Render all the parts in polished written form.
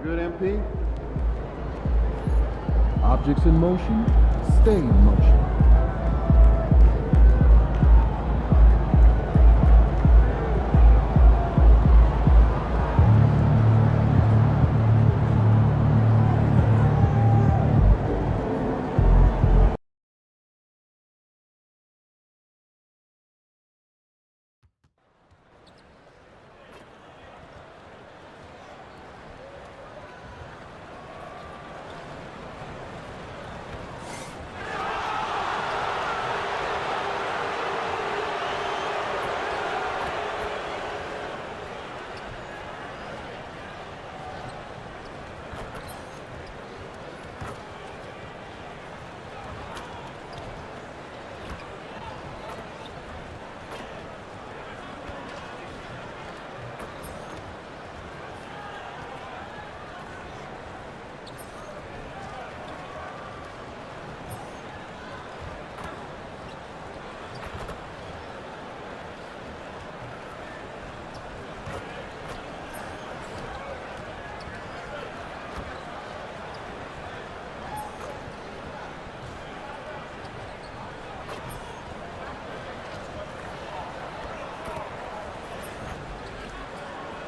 Good, MP? Objects in motion, stay in motion.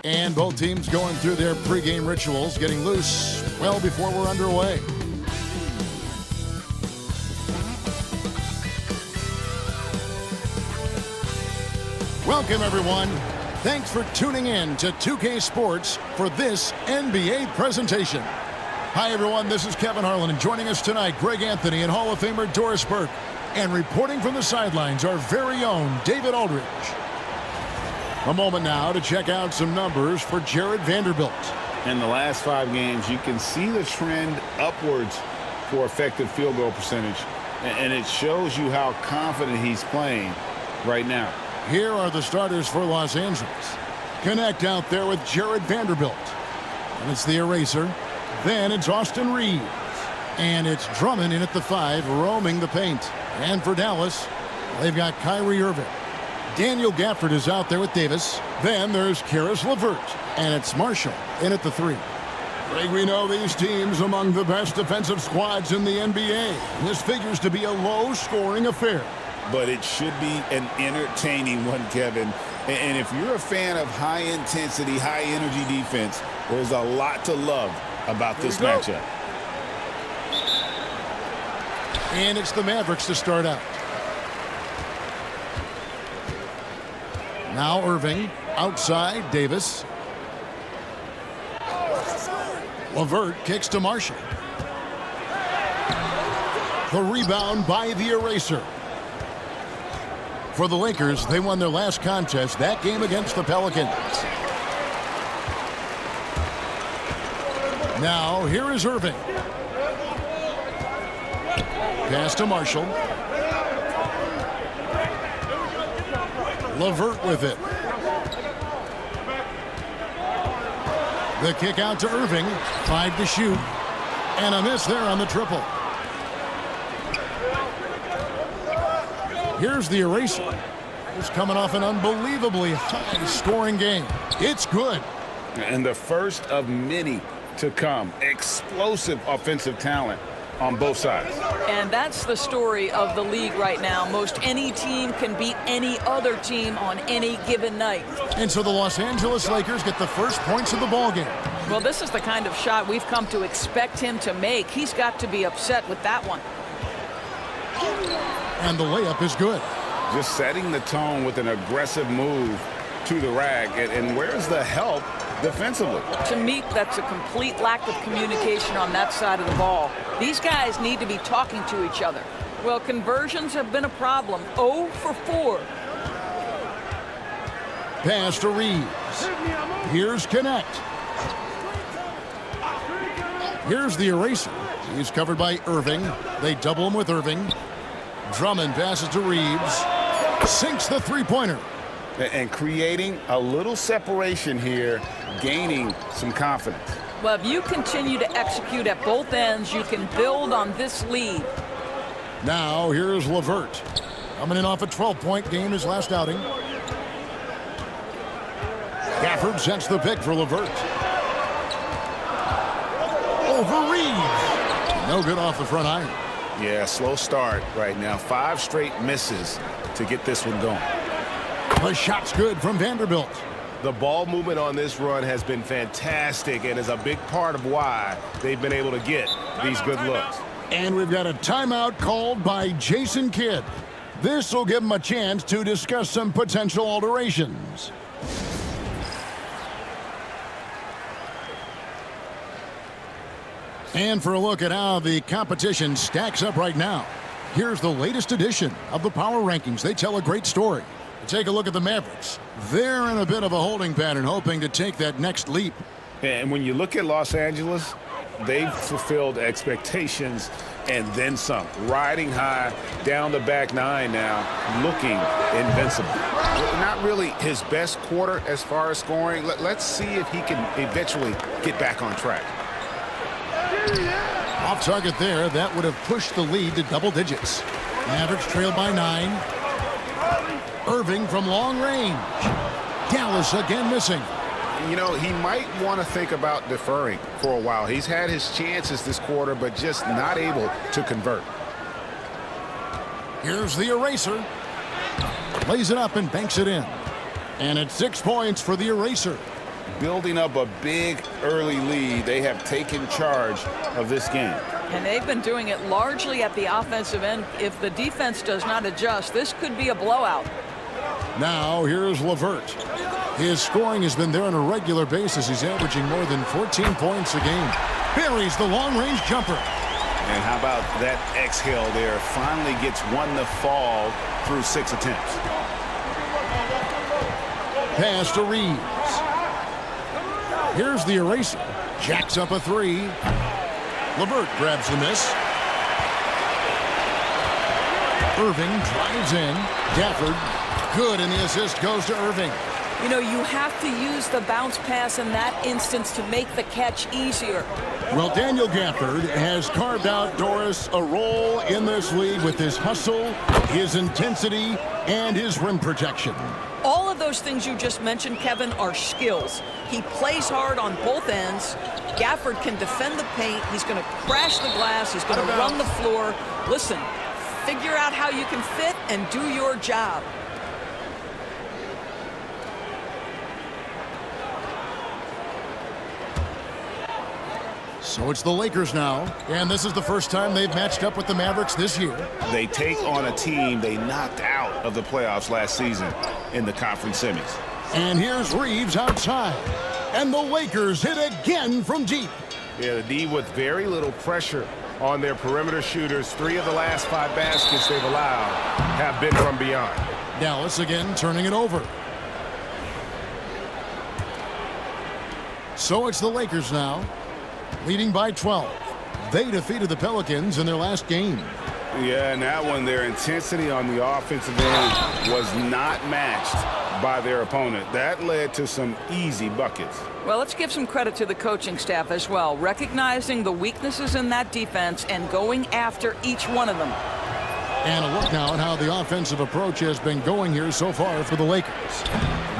And both teams going through their pregame rituals, getting loose well before we're underway. Welcome, everyone. Thanks for tuning in to 2K Sports for this NBA presentation. Hi, everyone. This is Kevin Harlan, and joining us tonight, Greg Anthony and Hall of Famer Doris Burke. And reporting from the sidelines, our very own David Aldridge. A moment now to check out some numbers for Jared Vanderbilt. In the last 5 games, you can see the trend upwards for effective field goal percentage. And it shows you how confident he's playing right now. Here are the starters for Los Angeles. Connect out there with Jared Vanderbilt. And it's the eraser. Then it's Austin Reeves. And it's Drummond in at the 5, roaming the paint. And for Dallas, they've got Kyrie Irving. Daniel Gafford is out there with Davis. Then there's Karis LeVert. And it's Marshall in at the 3. Greg, we know these teams among the best defensive squads in the NBA. This figures to be a low-scoring affair. But it should be an entertaining one, Kevin. And if you're a fan of high-intensity, high-energy defense, there's a lot to love about this matchup. And it's the Mavericks to start out. Now Irving, outside, Davis. LeVert kicks to Marshall. The rebound by the eraser. For the Lakers, they won their last contest, that game against the Pelicans. Now, here is Irving. Pass to Marshall. LeVert with it. The kick out to Irving. 5 to shoot. And a miss there on the triple. Here's the eraser. It's coming off an unbelievably high-scoring game. It's good. And the first of many to come. Explosive offensive talent on both sides. And that's the story of the league right now. Most any team can beat any other team on any given night. And so the Los Angeles Lakers get the first points of the ballgame. Well, this is the kind of shot we've come to expect him to make. He's got to be upset with that one. And the layup is good. Just setting the tone with an aggressive move to the rack. And where's the help defensively? To me, that's a complete lack of communication on that side of the ball. These guys need to be talking to each other. Well, conversions have been a problem. 0 for 4. Pass to Reeves. Here's Connect. Here's the eraser. He's covered by Irving. They double him with Irving. Drummond passes to Reeves. Sinks the three-pointer. And creating a little separation here, gaining some confidence. Well, if you continue to execute at both ends, you can build on this lead. Now, here's LeVert. Coming in off a 12-point game his last outing. Gafford sets the pick for LeVert. over Reeves. No good off the front iron. Yeah, slow start right now. 5 straight misses to get this one going. The shot's good from Vanderbilt. The ball movement on this run has been fantastic and is a big part of why they've been able to get these good looks. And we've got a timeout called by Jason Kidd. This will give him a chance to discuss some potential alterations. And for a look at how the competition stacks up right now, here's the latest edition of the Power Rankings. They tell a great story. Take a look at the Mavericks. They're in a bit of a holding pattern, hoping to take that next leap. And when you look at Los Angeles, they've fulfilled expectations and then some. Riding high down the back 9 now, looking invincible. Not really his best quarter as far as scoring. Let's see if he can eventually get back on track. Off target there, that would have pushed the lead to double digits. Mavericks trail by 9. Irving from long range. Dallas again missing. You know, he might want to think about deferring for a while. He's had his chances this quarter, but just not able to convert. Here's the eraser. Lays it up and banks it in. And it's 6 points for the eraser. Building up a big early lead, they have taken charge of this game. And they've been doing it largely at the offensive end. If the defense does not adjust, this could be a blowout. Now here's LeVert. His scoring has been there on a regular basis. He's averaging more than 14 points a game. Buries the long-range jumper. And how about that exhale there? Finally gets one to fall through 6 attempts. Pass to Reeves. Here's the eraser. Jacks up a 3. LeVert grabs the miss. Irving drives in. Gafford. Good, and the assist goes to Irving. You know, you have to use the bounce pass in that instance to make the catch easier. Well, Daniel Gafford has carved out, Doris, a role in this league with his hustle, his intensity, and his rim protection. All of those things you just mentioned, Kevin, are skills. He plays hard on both ends. Gafford can defend the paint. He's going to crash the glass. He's going to run the floor. Listen, figure out how you can fit and do your job. So it's the Lakers now, and this is the first time they've matched up with the Mavericks this year. They take on a team they knocked out of the playoffs last season in the conference semis. And here's Reeves outside, and the Lakers hit again from deep. Yeah, the D with very little pressure on their perimeter shooters. 3 of the last 5 baskets they've allowed have been from beyond. Dallas again turning it over. So it's the Lakers now, leading by 12. They defeated the Pelicans in their last game. Yeah, and that one, their intensity on the offensive end was not matched by their opponent. That led to some easy buckets. Well, let's give some credit to the coaching staff as well, recognizing the weaknesses in that defense and going after each one of them. And a look now at how the offensive approach has been going here so far for the Lakers.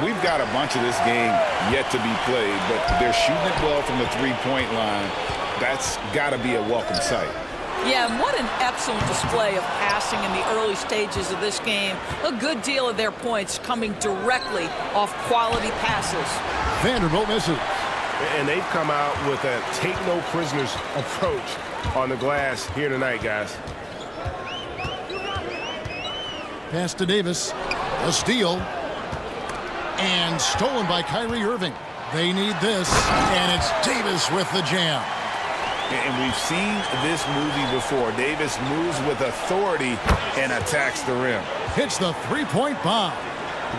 We've got a bunch of this game yet to be played, but they're shooting it well from the three-point line. That's got to be a welcome sight. Yeah, and what an excellent display of passing in the early stages of this game. A good deal of their points coming directly off quality passes. Vanderbilt misses. And they've come out with a take-no-prisoners approach on the glass here tonight, guys. Pass to Davis. A steal. And stolen by Kyrie Irving. They need this. And it's Davis with the jam. And we've seen this movie before. Davis moves with authority and attacks the rim. Hits the three-point bomb.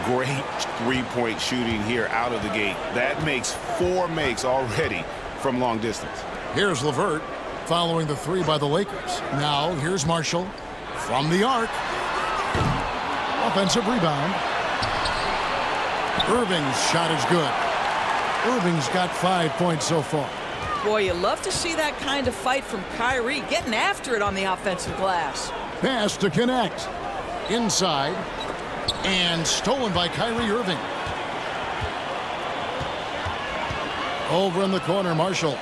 Great three-point shooting here out of the gate. That makes 4 makes already from long distance. Here's LeVert following the 3 by the Lakers. Now here's Marshall from the arc. Offensive rebound. Irving's shot is good. Irving's got 5 points so far. Boy, you love to see that kind of fight from Kyrie, getting after it on the offensive glass. Pass to connect. Inside. And stolen by Kyrie Irving. Over in the corner, Marshall.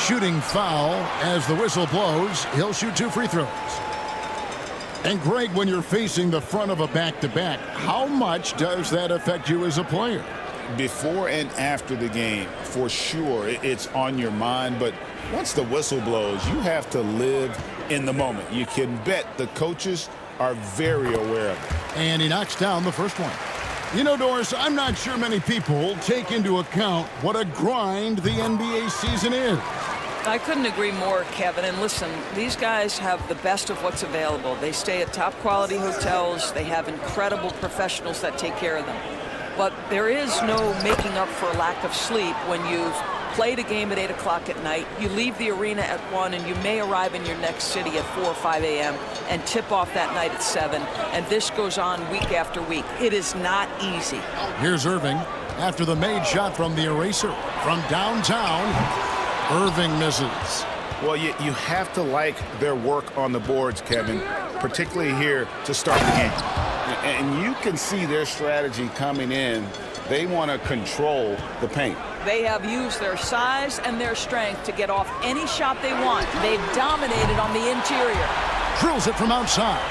shooting foul. As the whistle blows, he'll shoot 2 free throws. And Greg, when you're facing the front of a back-to-back, how much does that affect you as a player? Before and after the game, for sure, it's on your mind. But once the whistle blows, you have to live in the moment. You can bet the coaches are very aware of it. And he knocks down the first one. You know, Doris, I'm not sure many people take into account what a grind the NBA season is. I couldn't agree more, Kevin. And listen, these guys have the best of what's available. They stay at top-quality hotels. They have incredible professionals that take care of them. But there is no making up for a lack of sleep when you've played a game at 8 o'clock at night, you leave the arena at 1, and you may arrive in your next city at 4 or 5 a.m. and tip off that night at 7. And this goes on week after week. It is not easy. Here's Irving after the made shot from the eraser. From downtown, Irving misses. Well, you have to like their work on the boards, Kevin, particularly here to start the game. And you can see their strategy coming in. They want to control the paint. They have used their size and their strength to get off any shot they want. They've dominated on the interior. Drills it from outside.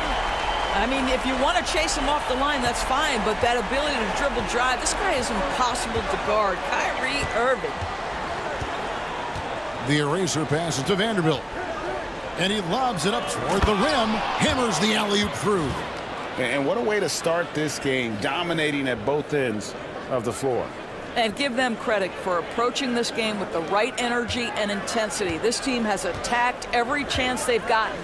I mean, if you want to chase him off the line, that's fine, but that ability to dribble drive, this guy is impossible to guard. Kyrie Irving. The eraser passes to Vanderbilt. And he lobs it up toward the rim, hammers the alley-oop through. And what a way to start this game, dominating at both ends of the floor. And give them credit for approaching this game with the right energy and intensity. This team has attacked every chance they've gotten.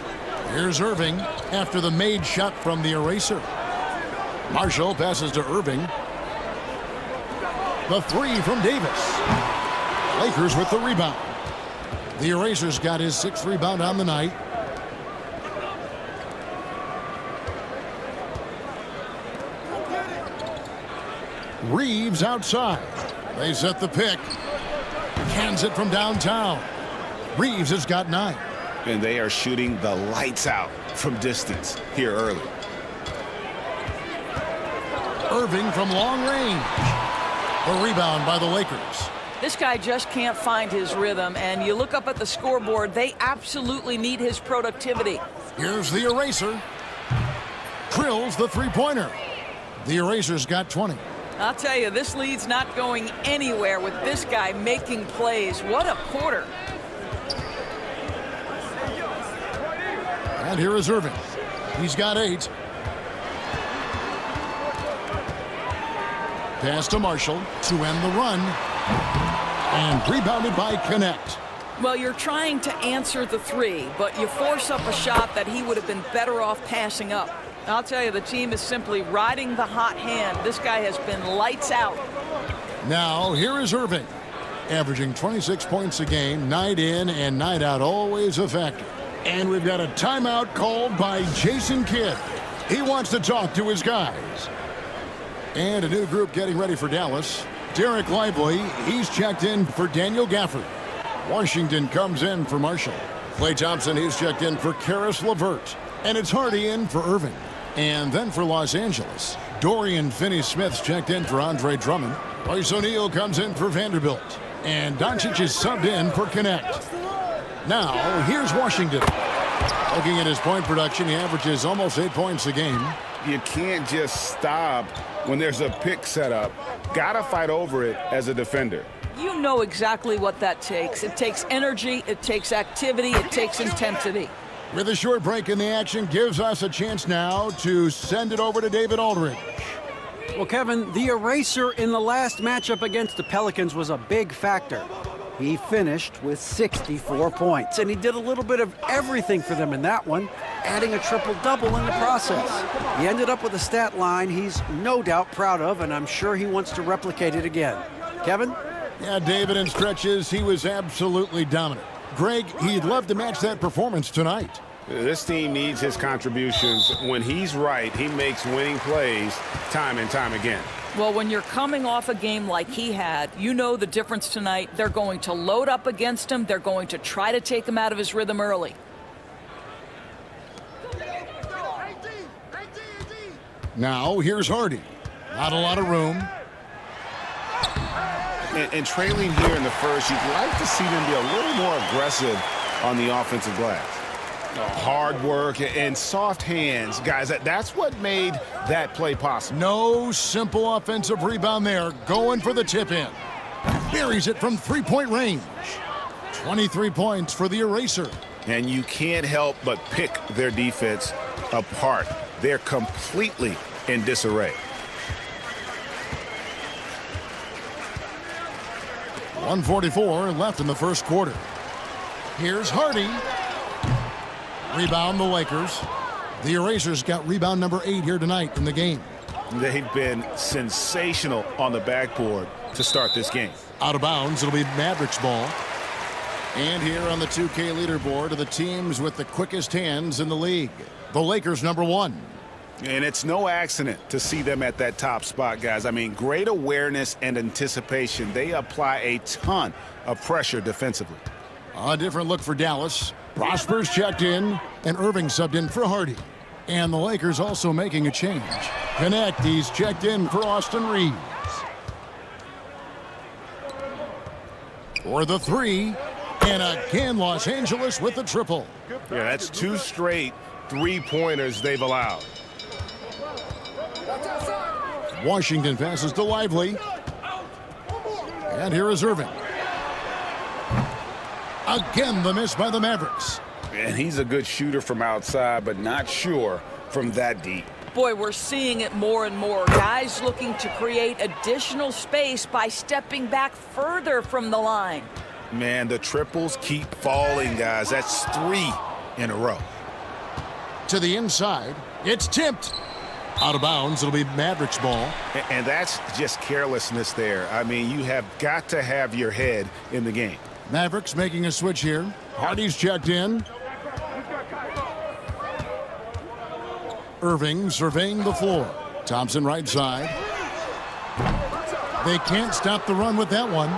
Here's Irving after the made shot from the eraser. Marshall passes to Irving. The 3 from Davis. Lakers with the rebound. The eraser's got his 6th rebound on the night. Reeves outside. They set the pick. Cans it from downtown. Reeves has got 9. And they are shooting the lights out from distance here early. Irving from long range. A rebound by the Lakers. This guy just can't find his rhythm, and you look up at the scoreboard, they absolutely need his productivity. Here's the eraser. Drills the three-pointer. The eraser's got 20. I'll tell you, this lead's not going anywhere with this guy making plays. What a quarter. And here is Irving. He's got 8. Pass to Marshall to end the run. And rebounded by Connect. Well, you're trying to answer the 3, but you force up a shot that he would have been better off passing up. I'll tell you, the team is simply riding the hot hand. This guy has been lights out. Now, here is Irving. Averaging 26 points a game, night in and night out, always a factor. And we've got a timeout called by Jason Kidd. He wants to talk to his guys. And a new group getting ready for Dallas. Derek Lively, he's checked in for Daniel Gafford. Washington comes in for Marshall. Klay Thompson, he's checked in for Karis LeVert. And it's Hardy in for Irving. And then for Los Angeles, Dorian Finney-Smith's checked in for Andre Drummond. Royce O'Neal comes in for Vanderbilt. And Doncic is subbed in for Connect. Now, here's Washington. Looking at his point production, he averages almost 8 points a game. You can't just stop when there's a pick set up. Gotta fight over it as a defender. You know exactly what that takes. It takes energy, it takes activity, it takes intensity. With a short break in the action, gives us a chance now to send it over to David Aldridge. Well, Kevin, the eraser in the last matchup against the Pelicans was a big factor. He finished with 64 points, and he did a little bit of everything for them in that one, adding a triple-double in the process. He ended up with a stat line he's no doubt proud of, and I'm sure he wants to replicate it again. Kevin? Yeah, David, in stretches, he was absolutely dominant. Greg, he'd love to match that performance tonight. This team needs his contributions. When he's right, he makes winning plays time and time again. Well, when you're coming off a game like he had, you know the difference tonight. They're going to load up against him. They're going to try to take him out of his rhythm early. Now, here's Hardy. Not a lot of room. And trailing here in the first, you'd like to see them be a little more aggressive on the offensive glass. Hard work and soft hands, guys. That's what made that play possible. No simple offensive rebound there. Going for the tip-in. Buries it from three-point range. 23 points for the eraser. And you can't help but pick their defense apart. They're completely in disarray. 1:44 left in the first quarter. Here's Hardy. Rebound the Lakers. The Erasers got rebound number 8 here tonight in the game. They've been sensational on the backboard to start this game. Out of bounds, it'll be Mavricks ball. And here on the 2K leaderboard are the teams with the quickest hands in the league. The Lakers number 1. And it's no accident to see them at that top spot, guys. I mean, great awareness and anticipation. They apply a ton of pressure defensively. A different look for Dallas. Prosper's checked in, and Irving subbed in for Hardy. And the Lakers also making a change. Connect, he's checked in for Austin Reeves. For the 3, and again Los Angeles with the triple. Yeah, that's 2 straight three-pointers they've allowed. Washington passes to Lively. And here is Irving. Again, the miss by the Mavericks. And he's a good shooter from outside, but not sure from that deep. Boy, we're seeing it more and more. Guys looking to create additional space by stepping back further from the line. Man, the triples keep falling, guys. That's 3 in a row. To the inside, it's tipped. Out of bounds, it'll be Mavericks ball. And that's just carelessness there. I mean, you have got to have your head in the game. Mavericks making a switch here. Hardy's checked in. Irving surveying the floor. Thompson right side. They can't stop the run with that one.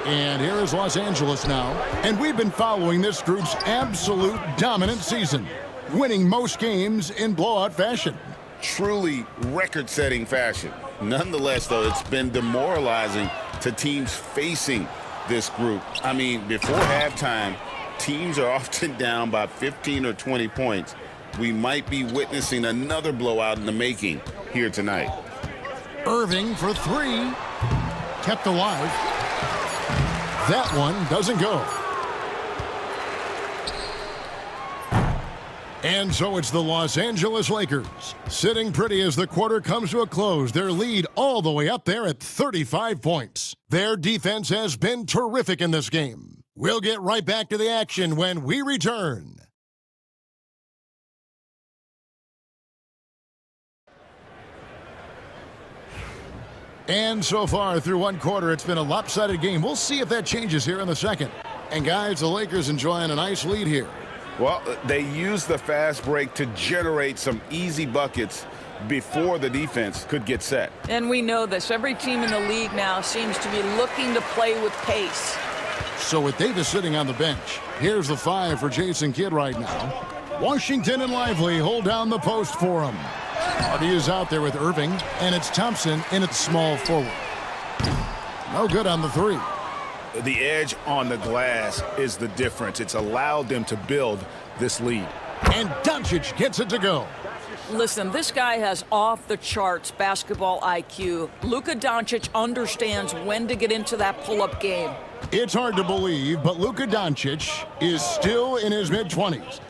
And here is Los Angeles now. And we've been following this group's absolute dominant season, winning most games in blowout fashion. Truly record-setting fashion. Nonetheless, though, it's been demoralizing to teams facing this group. I mean, before halftime, teams are often down by 15 or 20 points. We might be witnessing another blowout in the making here tonight. Irving for 3. Kept alive. That one doesn't go. And so it's the Los Angeles Lakers, sitting pretty as the quarter comes to a close. Their lead all the way up there at 35 points. Their defense has been terrific in this game. We'll get right back to the action when we return. And so far through one quarter, it's been a lopsided game. We'll see if that changes here in the second. And guys, the Lakers enjoying a nice lead here. Well, they used the fast break to generate some easy buckets before the defense could get set. And we know this. Every team in the league now seems to be looking to play with pace. So with Davis sitting on the bench, here's the 5 for Jason Kidd right now. Washington and Lively hold down the post for him. Hardy is out there with Irving, and it's Thompson in at small forward. No good on the 3. The edge on the glass is the difference. It's allowed them to build this lead. And Doncic gets it to go. Listen, this guy has off-the-charts basketball IQ. Luka Doncic understands when to get into that pull-up game. It's hard to believe, but Luka Doncic is still in his mid-20s.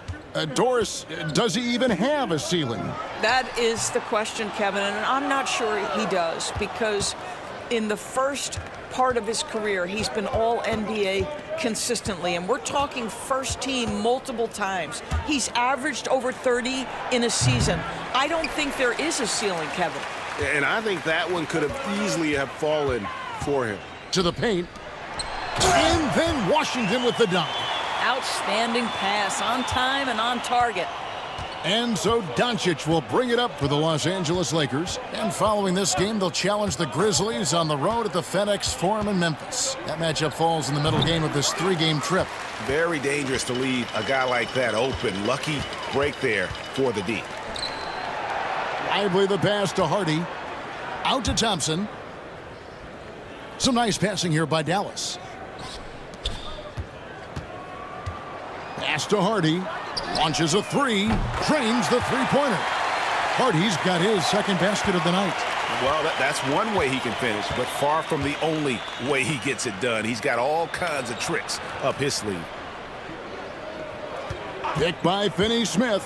Doris, does he even have a ceiling? That is the question, Kevin, and I'm not sure he does, because in the first part of his career, he's been all NBA consistently, and we're talking first team multiple times. He's averaged over 30 in a season. I don't think there is a ceiling, Kevin. And I think that one could have easily have fallen for him. To the paint. And then Washington with the dunk. Outstanding pass, on time and on target. And so Doncic will bring it up for the Los Angeles Lakers. And following this game, they'll challenge the Grizzlies on the road at the FedEx Forum in Memphis. That matchup falls in the middle game of this 3-game trip. Very dangerous to leave a guy like that open. Lucky break there for the D. Lively the pass to Hardy. Out to Thompson. Some nice passing here by Dallas. Pass to Hardy. Launches a three. Drains the three-pointer. Hardy's got his second basket of the night. Well, that's one way he can finish, but far from the only way he gets it done. He's got all kinds of tricks up his sleeve. Picked by Finney-Smith.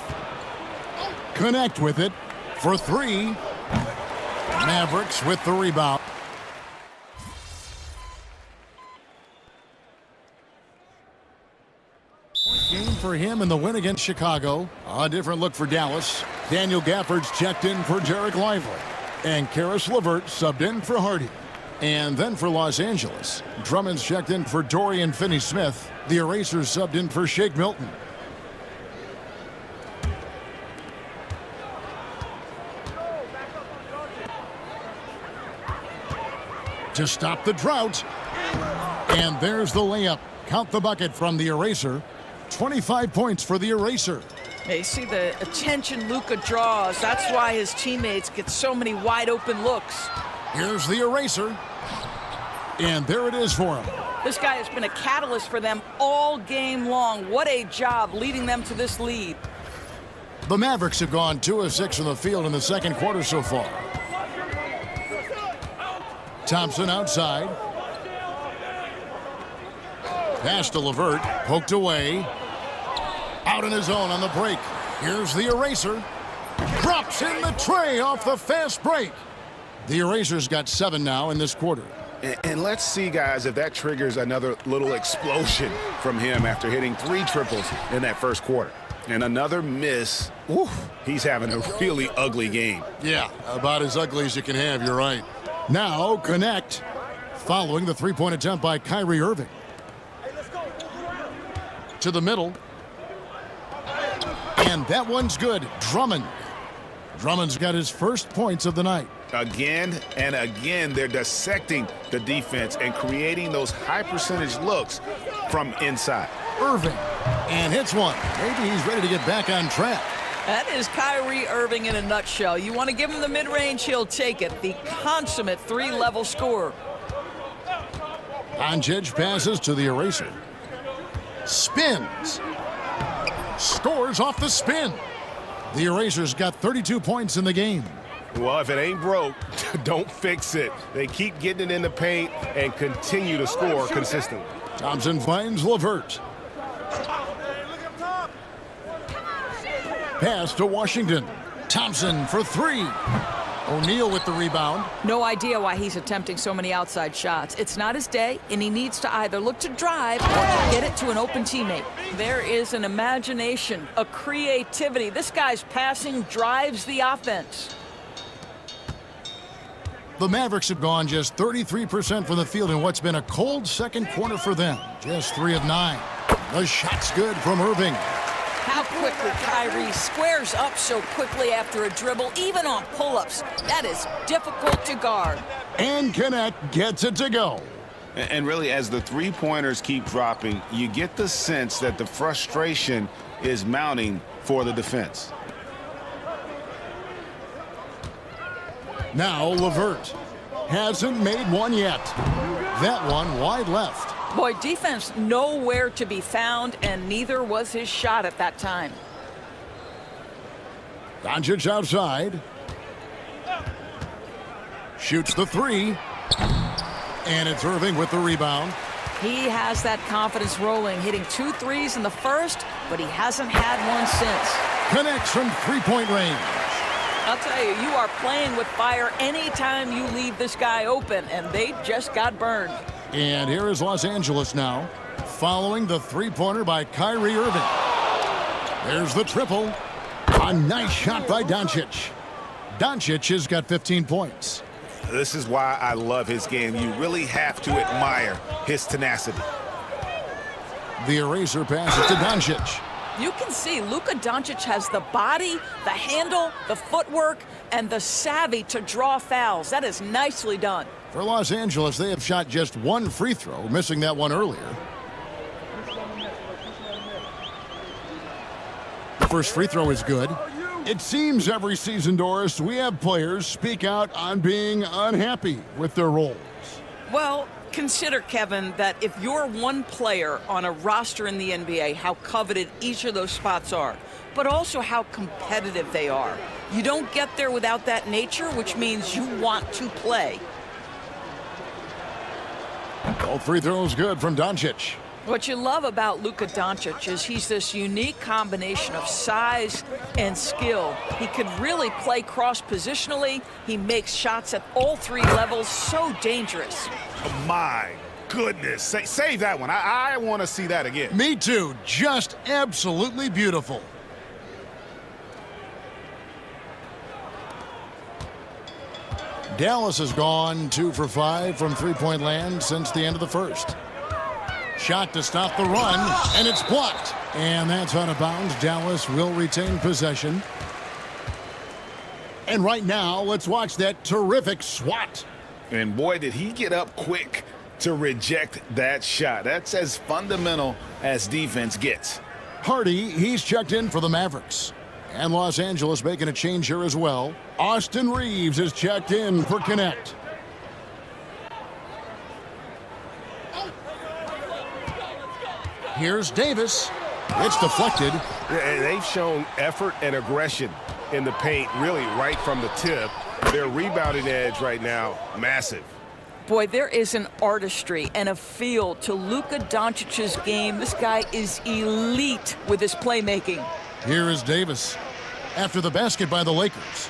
Connect with it for three. Mavricks with the rebound. Game for him in the win against Chicago. A different look for Dallas. Daniel Gafford's checked in for Derek Lively. And Karis LeVert subbed in for Hardy. And then for Los Angeles, Drummond's checked in for Dorian Finney-Smith. The Erasers subbed in for Shake Milton. To stop the drought. And there's the layup. Count the bucket from the Eraser. 25 points for the Eraser. You see the attention Luka draws. That's why his teammates get so many wide open looks. Here's the Eraser. And there it is for him. This guy has been a catalyst for them all game long. What a job leading them to this lead. The Mavericks have gone 2 of 6 from the field in the second quarter so far. Thompson outside. Pass to LeVert. Poked away. Out in his own on the break. Here's the Eraser. Drops in the tray off the fast break. The Eraser's got 7 now in this quarter. And let's see, guys, if that triggers another little explosion from him after hitting 3 triples in that first quarter. And another miss. Oof, he's having a really ugly game. Yeah, about as ugly as you can have, you're right. Now connect. Following the three-point attempt by Kyrie Irving. To the middle. And that one's good. Drummond. Drummond's got his first points of the night. Again and again, they're dissecting the defense and creating those high-percentage looks from inside. Irving. And hits one. Maybe he's ready to get back on track. That is Kyrie Irving in a nutshell. You want to give him the mid-range, he'll take it. The consummate 3-level scorer. Doncic passes to the Eraser. Spins. Scores off the spin. The Eraser's got 32 points in the game. Well, if it ain't broke, don't fix it. They keep getting it in the paint and continue to score consistently. Thompson finds LeVert. Pass to Washington. Thompson for 3. O'Neal with the rebound. No idea why he's attempting so many outside shots. It's not his day, and he needs to either look to drive or to get it to an open teammate. There is an imagination, a creativity. This guy's passing drives the offense. The Mavericks have gone just 33% from the field in what's been a cold second quarter for them. Just 3 of 9. The shot's good from Irving. How quickly Kyrie squares up so quickly after a dribble, even on pull-ups. That is difficult to guard. And Connect gets it to go. And really, as the three-pointers keep dropping, you get the sense that the frustration is mounting for the defense. Now LeVert hasn't made one yet. That one wide left. Boy, defense nowhere to be found, and neither was his shot at that time. Doncic outside. Shoots the 3. And it's Irving with the rebound. He has that confidence rolling, hitting 2 threes in the first, but he hasn't had one since. Connects from three-point range. I'll tell you, you are playing with fire anytime you leave this guy open, and they just got burned. And here is Los Angeles now, following the three-pointer by Kyrie Irving. There's the triple. A nice shot by Doncic. Doncic has got 15 points. This is why I love his game. You really have to admire his tenacity. The Eraser passes to Doncic. You can see Luka Doncic has the body, the handle, the footwork, and the savvy to draw fouls. That is nicely done. For Los Angeles, they have shot just 1 free throw, missing that one earlier. The first free throw is good. It seems every season, Doris, we have players speak out on being unhappy with their roles. Well, consider, Kevin, that if you're one player on a roster in the NBA, how coveted each of those spots are, but also how competitive they are. You don't get there without that nature, which means you want to play. All free throws good from Doncic. What you love about Luka Doncic is he's this unique combination of size and skill. He could really play cross-positionally. He makes shots at all three levels, so dangerous. Oh, my goodness. Save that one. I want to see that again. Me too. Just absolutely beautiful. Dallas has gone 2 for 5 from three-point land since the end of the first. Shot to stop the run, and it's blocked. And that's out of bounds. Dallas will retain possession. And right now, let's watch that terrific swat. And boy, did he get up quick to reject that shot. That's as fundamental as defense gets. Hardy, he's checked in for the Mavricks. And Los Angeles making a change here as well. Austin Reeves is checked in for Connect. Here's Davis. It's deflected. They've shown effort and aggression in the paint, really right from the tip. Their rebounding edge right now, massive. Boy, there is an artistry and a feel to Luka Doncic's game. This guy is elite with his playmaking. Here is Davis after the basket by the Lakers.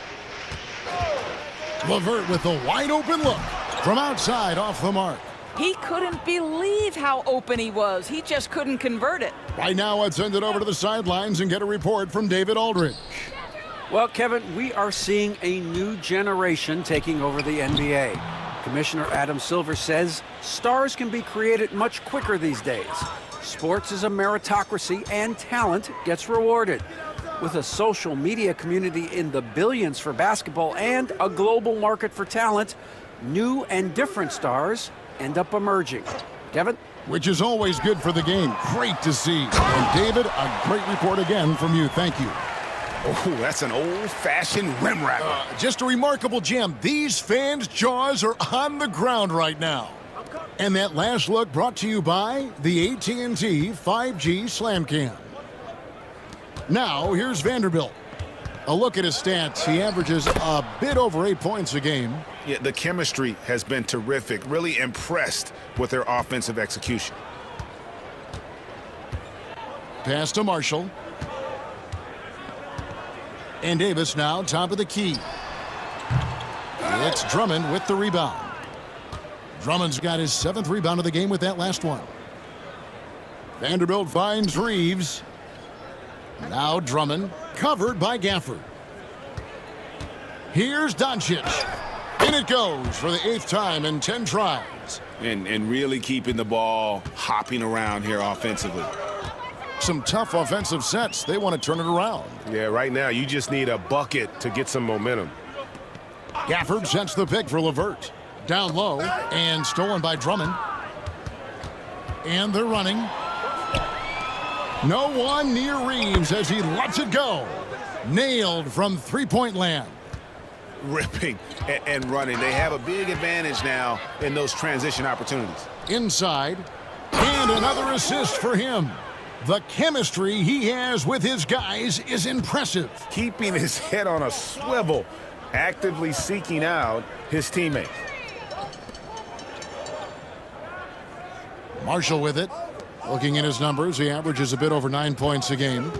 LeVert with the wide open look from outside off the mark. He couldn't believe how open he was. He just couldn't convert it. Right now, let's send it over to the sidelines and get a report from David Aldridge. Well, Kevin, we are seeing a new generation taking over the NBA. Commissioner Adam Silver says stars can be created much quicker these days. Sports is a meritocracy and talent gets rewarded. With a social media community in the billions for basketball and a global market for talent, new and different stars end up emerging. Kevin? Which is always good for the game. Great to see. And David, a great report again from you. Thank you. Oh, that's an old-fashioned rim wrapper. Just a remarkable gem. These fans' jaws are on the ground right now. And that last look brought to you by the AT&T 5G Slam Cam. Now, here's Vanderbilt. A look at his stats. He averages a bit over 8 points a game. Yeah, the chemistry has been terrific. Really impressed with their offensive execution. Pass to Marshall. And Davis now top of the key. It's Drummond with the rebound. Drummond's got his 7th rebound of the game with that last one. Vanderbilt finds Reeves. Now Drummond, covered by Gafford. Here's Doncic. In it goes for the 8th time in 10 tries. And really keeping the ball hopping around here offensively. Some tough offensive sets. They want to turn it around. Yeah, right now you just need a bucket to get some momentum. Gafford sets the pick for LeVert. Down low and stolen by Drummond. And they're running. No one near Reeves as he lets it go. Nailed from three-point land. Ripping and running. They have a big advantage now in those transition opportunities. Inside. And another assist for him. The chemistry he has with his guys is impressive. Keeping his head on a swivel, actively seeking out his teammates. Marshall with it. Looking at his numbers, he averages a bit over 9 points a game.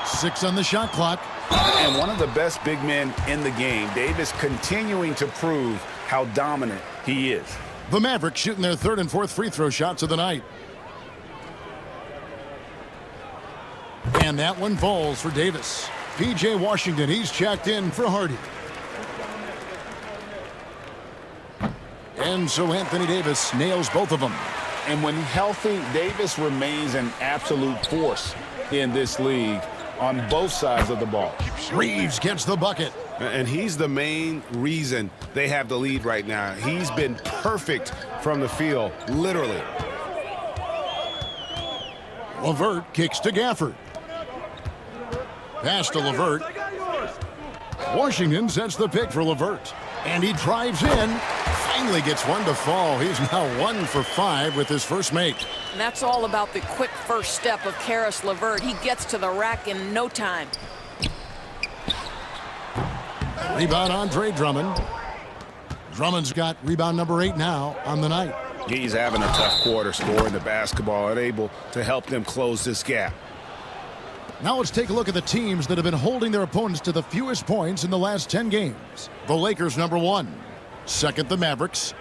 6 on the shot clock. And one of the best big men in the game, Davis, continuing to prove how dominant he is. The Mavericks shooting their 3rd and 4th free throw shots of the night. And that one falls for Davis. P.J. Washington, he's checked in for Hardy. And so Anthony Davis nails both of them. And when healthy, Davis remains an absolute force in this league on both sides of the ball. Reeves gets the bucket. And he's the main reason they have the lead right now. He's been perfect from the field, literally. LeVert kicks to Gafford. Pass to LeVert. Washington sets the pick for LeVert. And he drives in. Finally gets one to fall. He's now 1 for 5 with his first make. And that's all about the quick first step of Caris LeVert. He gets to the rack in no time. Rebound, Andre Drummond. Drummond's got rebound number 8 now on the night. He's having a tough quarter, scoring the basketball and able to help them close this gap. Now let's take a look at the teams that have been holding their opponents to the fewest points in the last 10 games. The Lakers, number 1. Second, the Mavericks.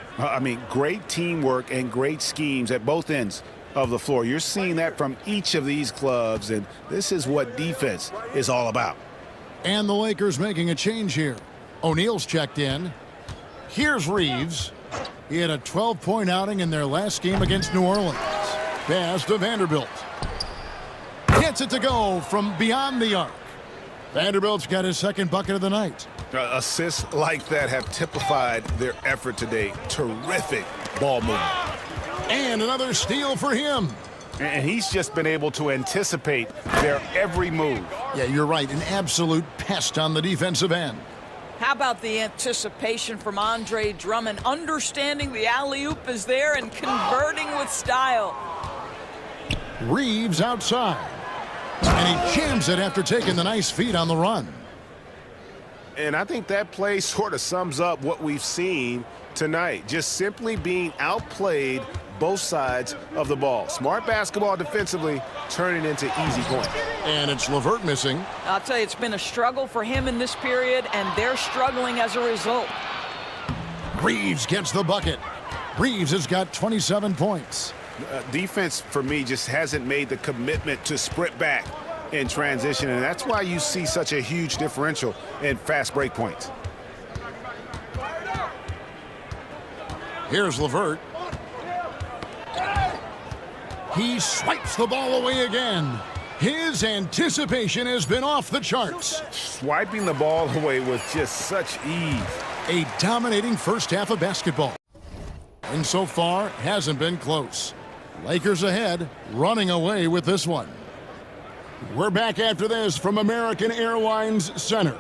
Great teamwork and great schemes at both ends of the floor. You're seeing that from each of these clubs, and this is what defense is all about. And the Lakers making a change here. O'Neal's checked in. Here's Reeves. He had a 12-point outing in their last game against New Orleans. Pass to Vanderbilt. Gets it to go from beyond the arc. Vanderbilt's got his second bucket of the night. Assists like that have typified their effort today. Terrific ball movement. And another steal for him. And he's just been able to anticipate their every move. Yeah, you're right. An absolute pest on the defensive end. How about the anticipation from Andre Drummond, understanding the alley-oop is there and converting with style. Reeves outside. And he jams it after taking the nice feed on the run. And I think that play sort of sums up what we've seen tonight. Just simply being outplayed both sides of the ball. Smart basketball defensively, turning into easy points. And it's LeVert missing. I'll tell you, it's been a struggle for him in this period, and they're struggling as a result. Reeves gets the bucket. Reeves has got 27 points. Defense, for me, just hasn't made the commitment to sprint back in transition, and that's why you see such a huge differential in fast break points. Here's LeVert. He swipes the ball away again. His anticipation has been off the charts. Swiping the ball away with just such ease. A dominating first half of basketball. And so far, hasn't been close. Lakers ahead, running away with this one. We're back after this from American Airlines Center.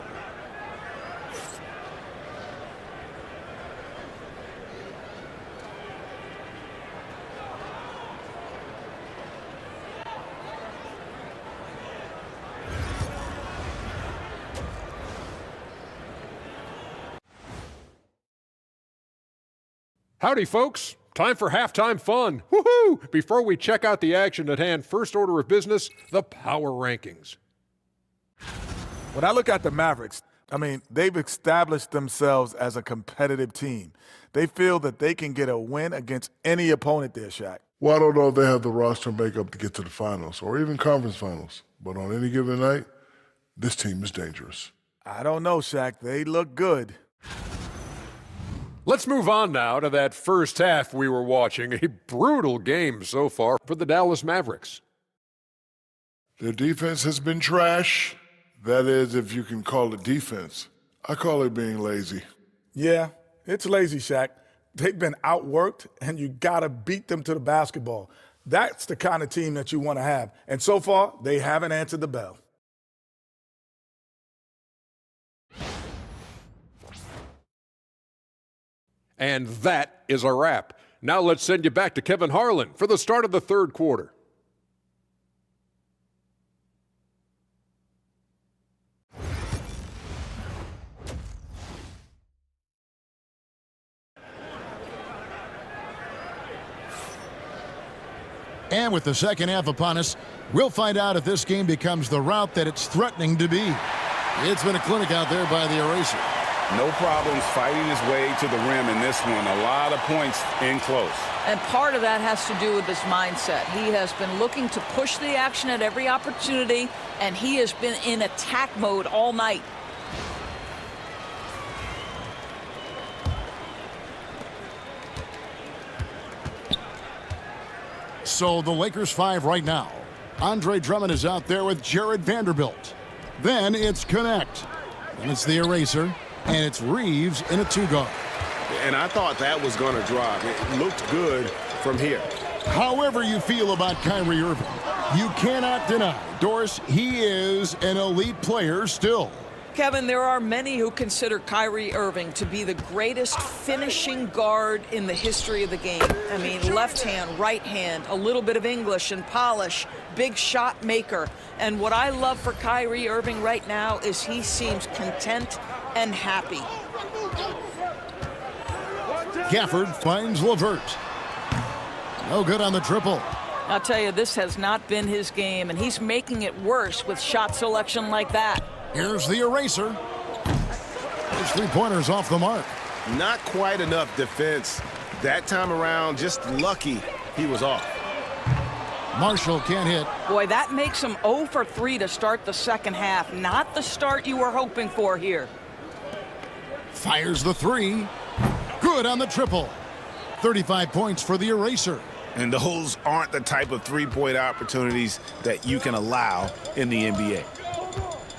Howdy, folks. Time for halftime fun. Woohoo! Before we check out the action at hand, first order of business, the power rankings. When I look at the Mavericks, they've established themselves as a competitive team. They feel that they can get a win against any opponent there, Shaq. Well, I don't know if they have the roster makeup to get to the finals or even conference finals. But on any given night, this team is dangerous. I don't know, Shaq. They look good. Let's move on now to that first half we were watching. A brutal game so far for the Dallas Mavericks. Their defense has been trash. That is, if you can call it defense. I call it being lazy. Yeah, it's lazy, Shaq. They've been outworked, and you got to beat them to the basketball. That's the kind of team that you want to have. And so far, they haven't answered the bell. And that is a wrap. Now let's send you back to Kevin Harlan for the start of the third quarter. And with the second half upon us, we'll find out if this game becomes the route that it's threatening to be. It's been a clinic out there by the eraser. No problems fighting his way to the rim in this one. A lot of points in close. And part of that has to do with his mindset. He has been looking to push the action at every opportunity, and he has been in attack mode all night. So the Lakers 5 right now. Andre Drummond is out there with Jared Vanderbilt. Then it's Connect. And it's the eraser. And it's Reeves in a two-guard. And I thought that was going to drop. It looked good from here. However you feel about Kyrie Irving, you cannot deny, Doris, he is an elite player still. Kevin, there are many who consider Kyrie Irving to be the greatest finishing guard in the history of the game. I mean, left hand, right hand, a little bit of English and polish, big shot maker. And what I love for Kyrie Irving right now is he seems content and happy. Gafford finds LeVert. No good on the triple. I'll tell you, this has not been his game, and he's making it worse with shot selection like that. Here's the eraser. His three-pointers off the mark. Not quite enough defense. That time around, just lucky he was off. Marshall can't hit. Boy, that makes him 0 for 3 to start the second half. Not the start you were hoping for here. Fires the three. Good on the triple. 35 points for the eraser. And those aren't the type of three-point opportunities that you can allow in the NBA.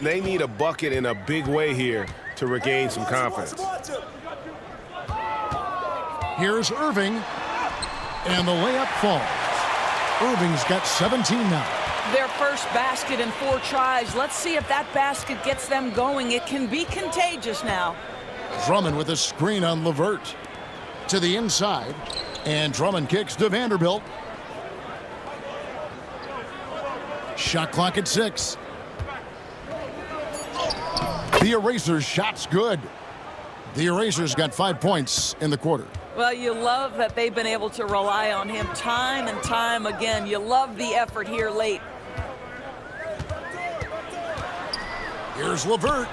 They need a bucket in a big way here to regain some confidence. Here's Irving, and the layup falls. Irving's got 17 now. Their first basket in 4 tries. Let's see if that basket gets them going. It can be contagious now. Drummond with a screen on LeVert. To the inside, and Drummond kicks to Vanderbilt. Shot clock at 6. The eraser's shot's good. The eraser's got 5 points in the quarter. Well, you love that they've been able to rely on him time and time again. You love the effort here late. Here's LeVert.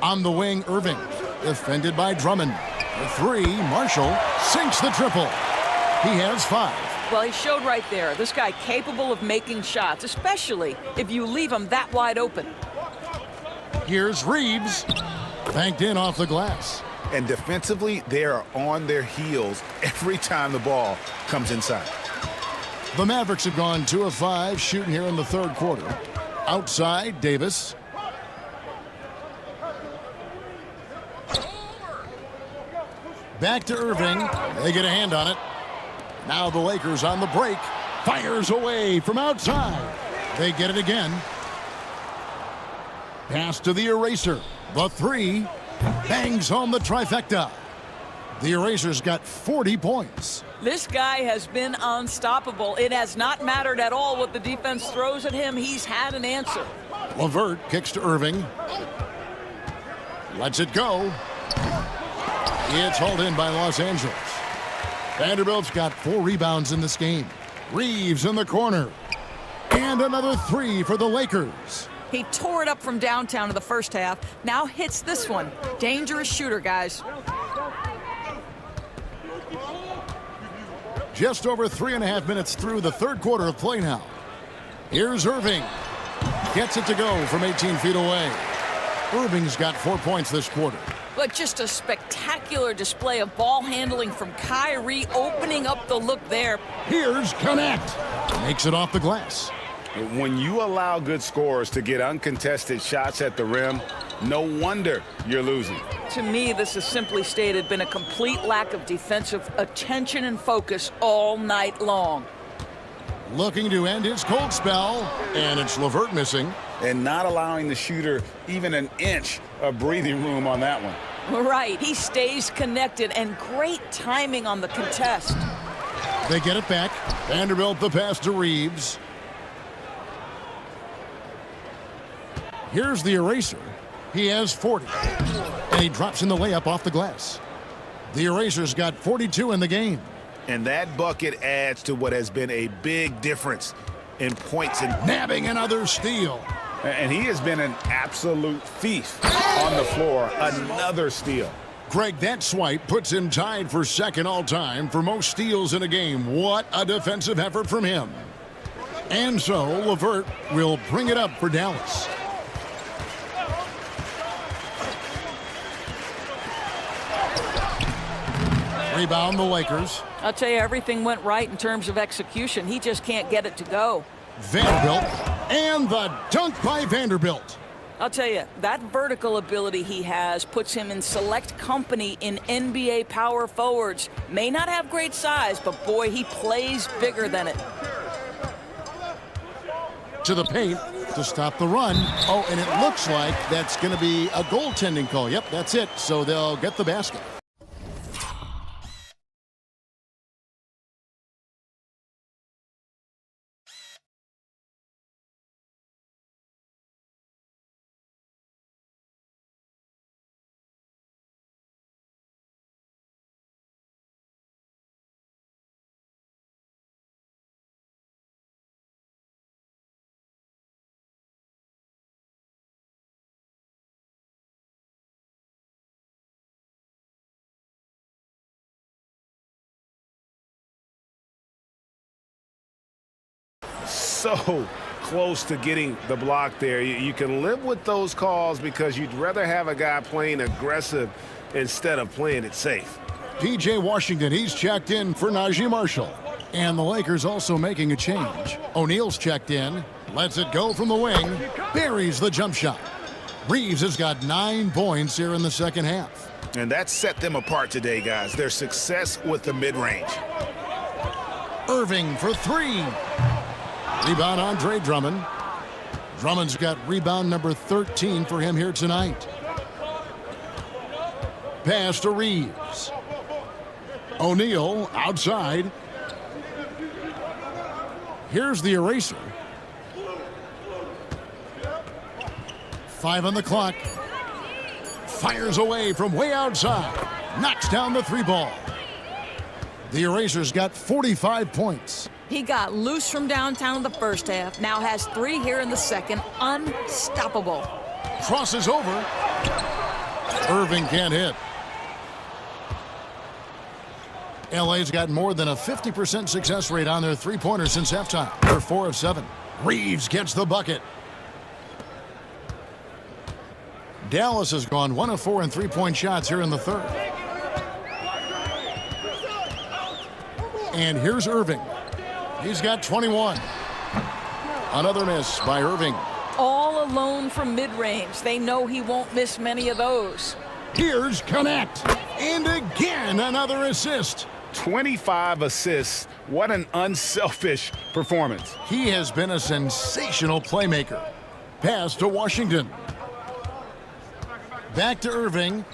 On the wing, Irving. Defended by Drummond. The three, Marshall sinks the triple. He has 5. Well, he showed right there. This guy capable of making shots, especially if you leave him that wide open. Here's Reeves. Banked in off the glass. And defensively, they are on their heels every time the ball comes inside. The Mavericks have gone 2 of 5 shooting here in the third quarter. Outside, Davis. Back to Irving. They get a hand on it. Now the Lakers on the break. Fires away from outside. They get it again. Pass to the eraser. The three. Bangs home the trifecta. The eraser's got 40 points. This guy has been unstoppable. It has not mattered at all what the defense throws at him. He's had an answer. LeVert kicks to Irving. Lets it go. It's hauled in by Los Angeles. Vanderbilt's got 4 rebounds in this game. Reeves in the corner. And another 3 for the Lakers. He tore it up from downtown in the first half. Now hits this one. Dangerous shooter, guys. Just over 3.5 minutes through the third quarter of play now. Here's Irving. Gets it to go from 18 feet away. Irving's got 4 points this quarter. But just a spectacular display of ball handling from Kyrie, opening up the look there. Here's Connect. Makes it off the glass. When you allow good scorers to get uncontested shots at the rim, no wonder you're losing. To me, this has simply stated been a complete lack of defensive attention and focus all night long. Looking to end his cold spell, and it's LeVert missing. And not allowing the shooter even an inch of breathing room on that one. Right, he stays connected, and great timing on the contest. They get it back. Vanderbilt the pass to Reeves. Here's the eraser. He has 40. And he drops in the layup off the glass. The eraser's got 42 in the game. And that bucket adds to what has been a big difference in points and Nabbing another steal. And he has been an absolute thief on the floor. Another steal. Greg, that swipe puts him tied for second all-time for most steals in a game. What a defensive effort from him. And so LeVert will bring it up for Dallas. Rebound the Lakers. I'll tell you, everything went right in terms of execution. He just can't get it to go. Vanderbilt, and the dunk by Vanderbilt. I'll tell you, that vertical ability he has puts him in select company in NBA power forwards. May not have great size, but boy, he plays bigger than it. To the paint, to stop the run. Oh, and it looks like that's going to be a goaltending call. Yep, that's it. So they'll get the basket. So close to getting the block there. You can live with those calls because you'd rather have a guy playing aggressive instead of playing it safe. P.J. Washington, he's checked in for Najee Marshall. And the Lakers also making a change. O'Neal's checked in, lets it go from the wing, buries the jump shot. Reeves has got 9 points here in the second half. And that set them apart today, guys. Their success with the mid-range. Irving for 3. Rebound Andre Drummond. Drummond's got rebound number 13 for him here tonight. Pass to Reeves. O'Neal outside. Here's the eraser. 5 on the clock. Fires away from way outside. Knocks down the 3 ball. The eraser's got 45 points. He got loose from downtown in the first half, now has 3 here in the second. Unstoppable. Crosses over. Irving can't hit. LA's got more than a 50% success rate on their 3-pointers since halftime. They're 4 of 7. Reeves gets the bucket. Dallas has gone 1 of 4 in 3-point shots here in the third. And here's Irving. He's got 21. Another miss by Irving. All alone from mid-range. They know he won't miss many of those. Here's Connect. And again, another assist. 25 assists. What an unselfish performance. He has been a sensational playmaker. Pass to Washington. Back to Irving.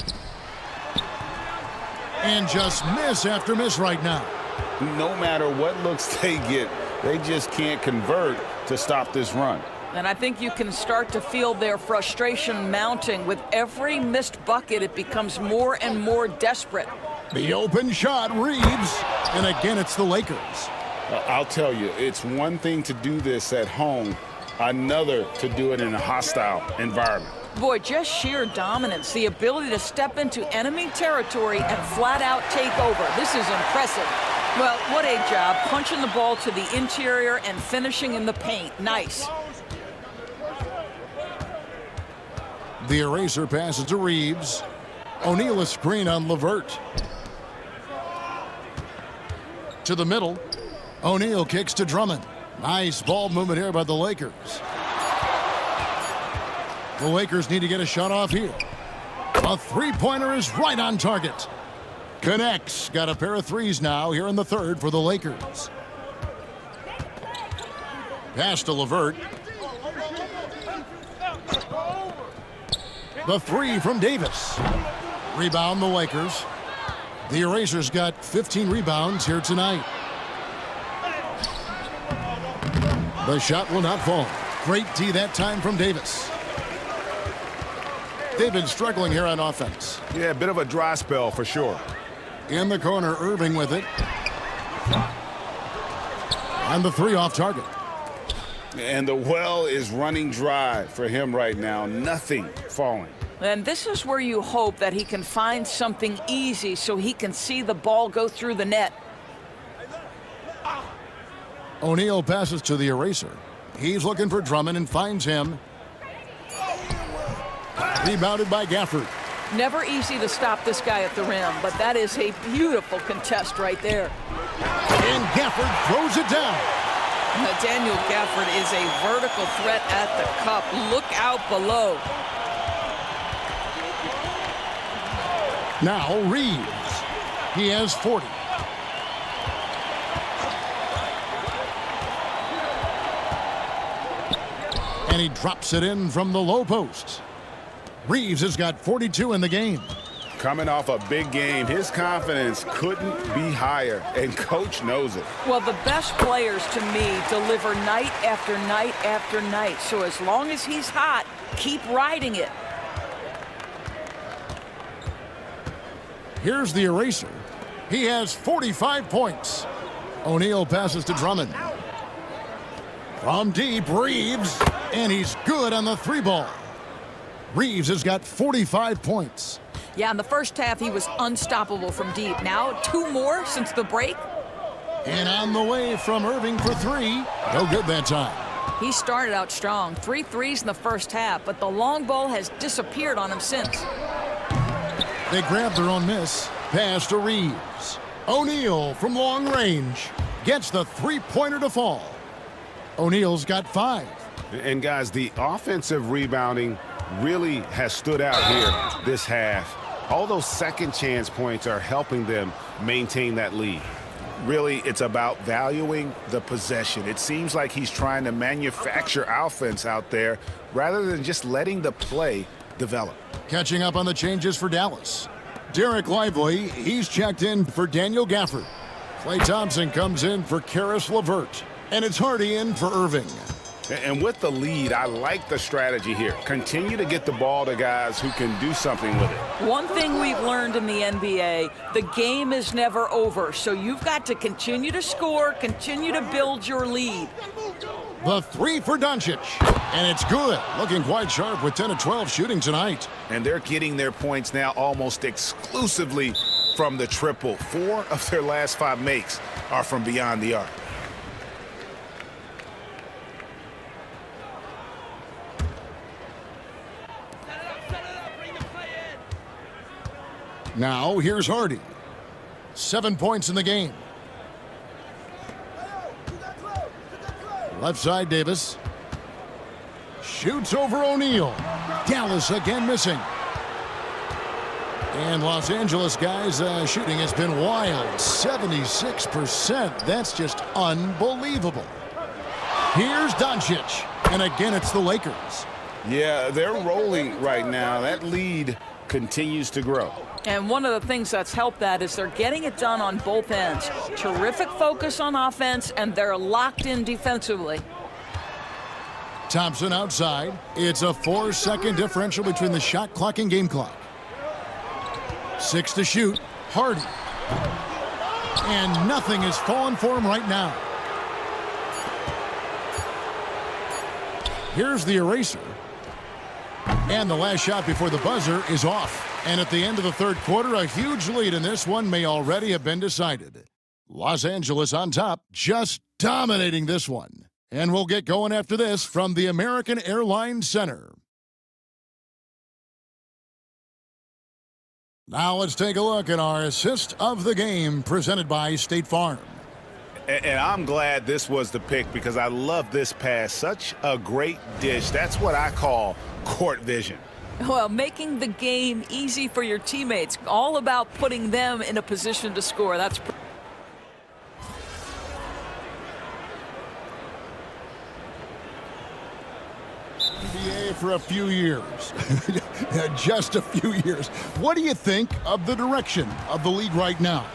And just miss after miss right now. No matter what looks they get, they just can't convert to stop this run. And I think you can start to feel their frustration mounting. With every missed bucket, it becomes more and more desperate. The open shot, Reeves. And again, it's the Lakers. I'll tell you, it's one thing to do this at home, another to do it in a hostile environment. Boy, just sheer dominance, the ability to step into enemy territory and flat out take over. This is impressive. Well, what a job, punching the ball to the interior and finishing in the paint. Nice. The eraser passes to Reeves. O'Neal a screen on LeVert. To the middle. O'Neal kicks to Drummond. Nice ball movement here by the Lakers. The Lakers need to get a shot off here. A 3-pointer is right on target. Connects. Got a pair of 3s now here in the third for the Lakers. Pass to LeVert. The 3 from Davis. Rebound the Lakers. The eraser's got 15 rebounds here tonight. The shot will not fall. Great D that time from Davis. They've been struggling here on offense. Yeah, a bit of a dry spell for sure. In the corner, Irving with it. And the 3 off target. And the well is running dry for him right now. Nothing falling. And this is where you hope that he can find something easy so he can see the ball go through the net. O'Neal passes to the eraser. He's looking for Drummond and finds him. Rebounded by Gafford. Never easy to stop this guy at the rim, but that is a beautiful contest right there. And Gafford throws it down. Now, Daniel Gafford is a vertical threat at the cup. Look out below. Now Reeves. He has 40. And he drops it in from the low post. Reeves has got 42 in the game. Coming off a big game, his confidence couldn't be higher, and coach knows it. Well, the best players to me deliver night after night after night. So as long as he's hot, keep riding it. Here's the eraser. He has 45 points. O'Neal passes to Drummond. From deep, Reeves, and he's good on the 3-ball. Reeves has got 45 points. Yeah, in the first half, he was unstoppable from deep. Now, 2 more since the break. And on the way from Irving for 3. No good that time. He started out strong. 3 threes in the first half, but the long ball has disappeared on him since. They grab their own miss. Pass to Reeves. O'Neal from long range gets the 3-pointer to fall. O'Neal's got 5. And guys, the offensive rebounding really has stood out here this half. All those second chance points are helping them maintain that lead. Really, it's about valuing the possession. It seems like he's trying to manufacture offense out there rather than just letting the play develop. Catching up on the changes for Dallas. Derek Lively, he's checked in for Daniel Gafford. Klay Thompson comes in for Karis LeVert. And it's Hardy in for Irving. And with the lead, I like the strategy here. Continue to get the ball to guys who can do something with it. One thing we've learned in the NBA, the game is never over. So you've got to continue to score, continue to build your lead. The 3 for Doncic. And it's good. Looking quite sharp with 10 of 12 shooting tonight. And they're getting their points now almost exclusively from the triple. 4 of their last 5 makes are from beyond the arc. Now, here's Hardy. 7 points in the game. Left side, Davis. Shoots over O'Neal. Dallas again missing. And Los Angeles guys shooting has been wild. 76%. That's just unbelievable. Here's Doncic. And again, it's the Lakers. Yeah, they're rolling right now. That lead continues to grow. And one of the things that's helped that is they're getting it done on both ends. Terrific focus on offense, and they're locked in defensively. Thompson outside. It's a 4-second differential between the shot clock and game clock. 6 to shoot. Hardy. And nothing is falling for him right now. Here's the eraser. And the last shot before the buzzer is off. And at the end of the third quarter, a huge lead in this one may already have been decided. Los Angeles on top, just dominating this one. And we'll get going after this from the American Airlines Center. Now let's take a look at our assist of the game presented by State Farm. And I'm glad this was the pick because I love this pass. Such a great dish. That's what I call court vision. Well, making the game easy for your teammates. All about putting them in a position to score. That's NBA for a few years. Just a few years. What do you think of the direction of the league right now?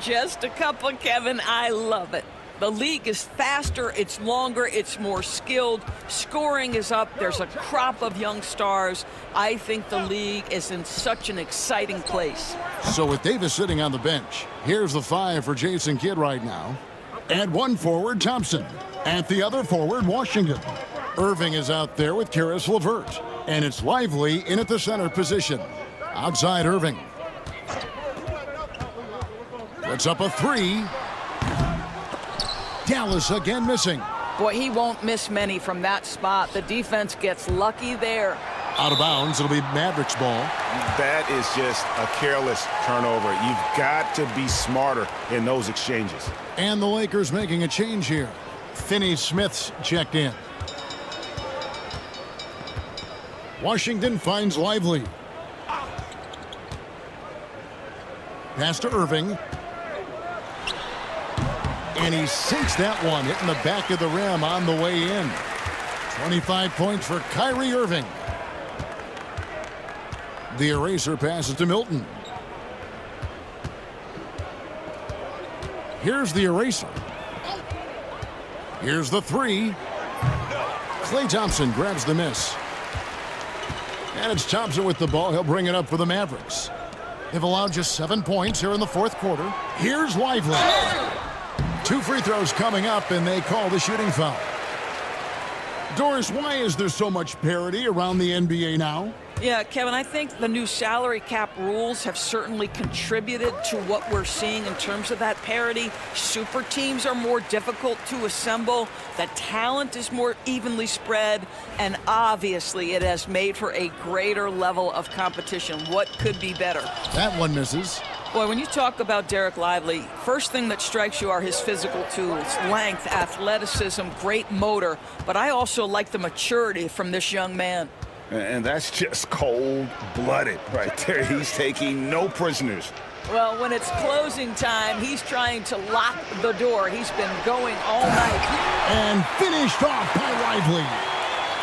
just a couple, Kevin. I love it. The league is faster, it's longer, it's more skilled. Scoring is up. There's a crop of young stars. I think the league is in such an exciting place. So with Davis sitting on the bench, here's the 5 for Jason Kidd right now. At one forward, Thompson. At the other forward, Washington. Irving is out there with Karis LeVert. And it's Lively in at the center position. Outside Irving. Puts up a 3. Dallas again missing. Boy, he won't miss many from that spot. The defense gets lucky there. Out of bounds, it'll be Mavricks ball. That is just a careless turnover. You've got to be smarter in those exchanges. And the Lakers making a change here. Finney-Smith's checked in. Washington finds Lively. Pass to Irving. And he sinks that one, hitting the back of the rim on the way in. 25 points for Kyrie Irving. The eraser passes to Milton. Here's the eraser. Here's the three. Klay Thompson grabs the miss. And it's Thompson with the ball. He'll bring it up for the Mavericks. They've allowed just 7 points here in the fourth quarter. Here's Lively. 2 free throws coming up, and they call the shooting foul. Doris, why is there so much parity around the NBA now? Yeah, Kevin, I think the new salary cap rules have certainly contributed to what we're seeing in terms of that parity. Super teams are more difficult to assemble. The talent is more evenly spread. And obviously, it has made for a greater level of competition. What could be better? That one misses. Boy, when you talk about Derek Lively, first thing that strikes you are his physical tools, length, athleticism, great motor. But I also like the maturity from this young man. And that's just cold-blooded right there. He's taking no prisoners. Well, when it's closing time, he's trying to lock the door. He's been going all night. And finished off by Lively.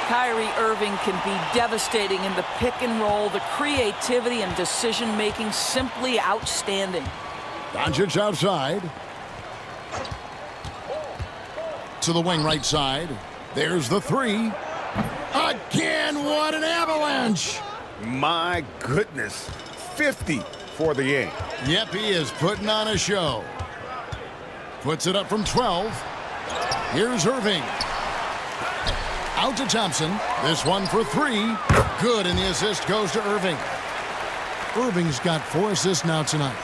Kyrie Irving can be devastating in the pick and roll. The creativity and decision-making simply outstanding. Doncic outside. To the wing right side. There's the three. Again, what an avalanche! My goodness, 50 for the game. Yep, he is putting on a show. Puts it up from 12. Here's Irving. Out to Thompson. This one for 3. Good, and the assist goes to Irving. Irving's got 4 assists now tonight.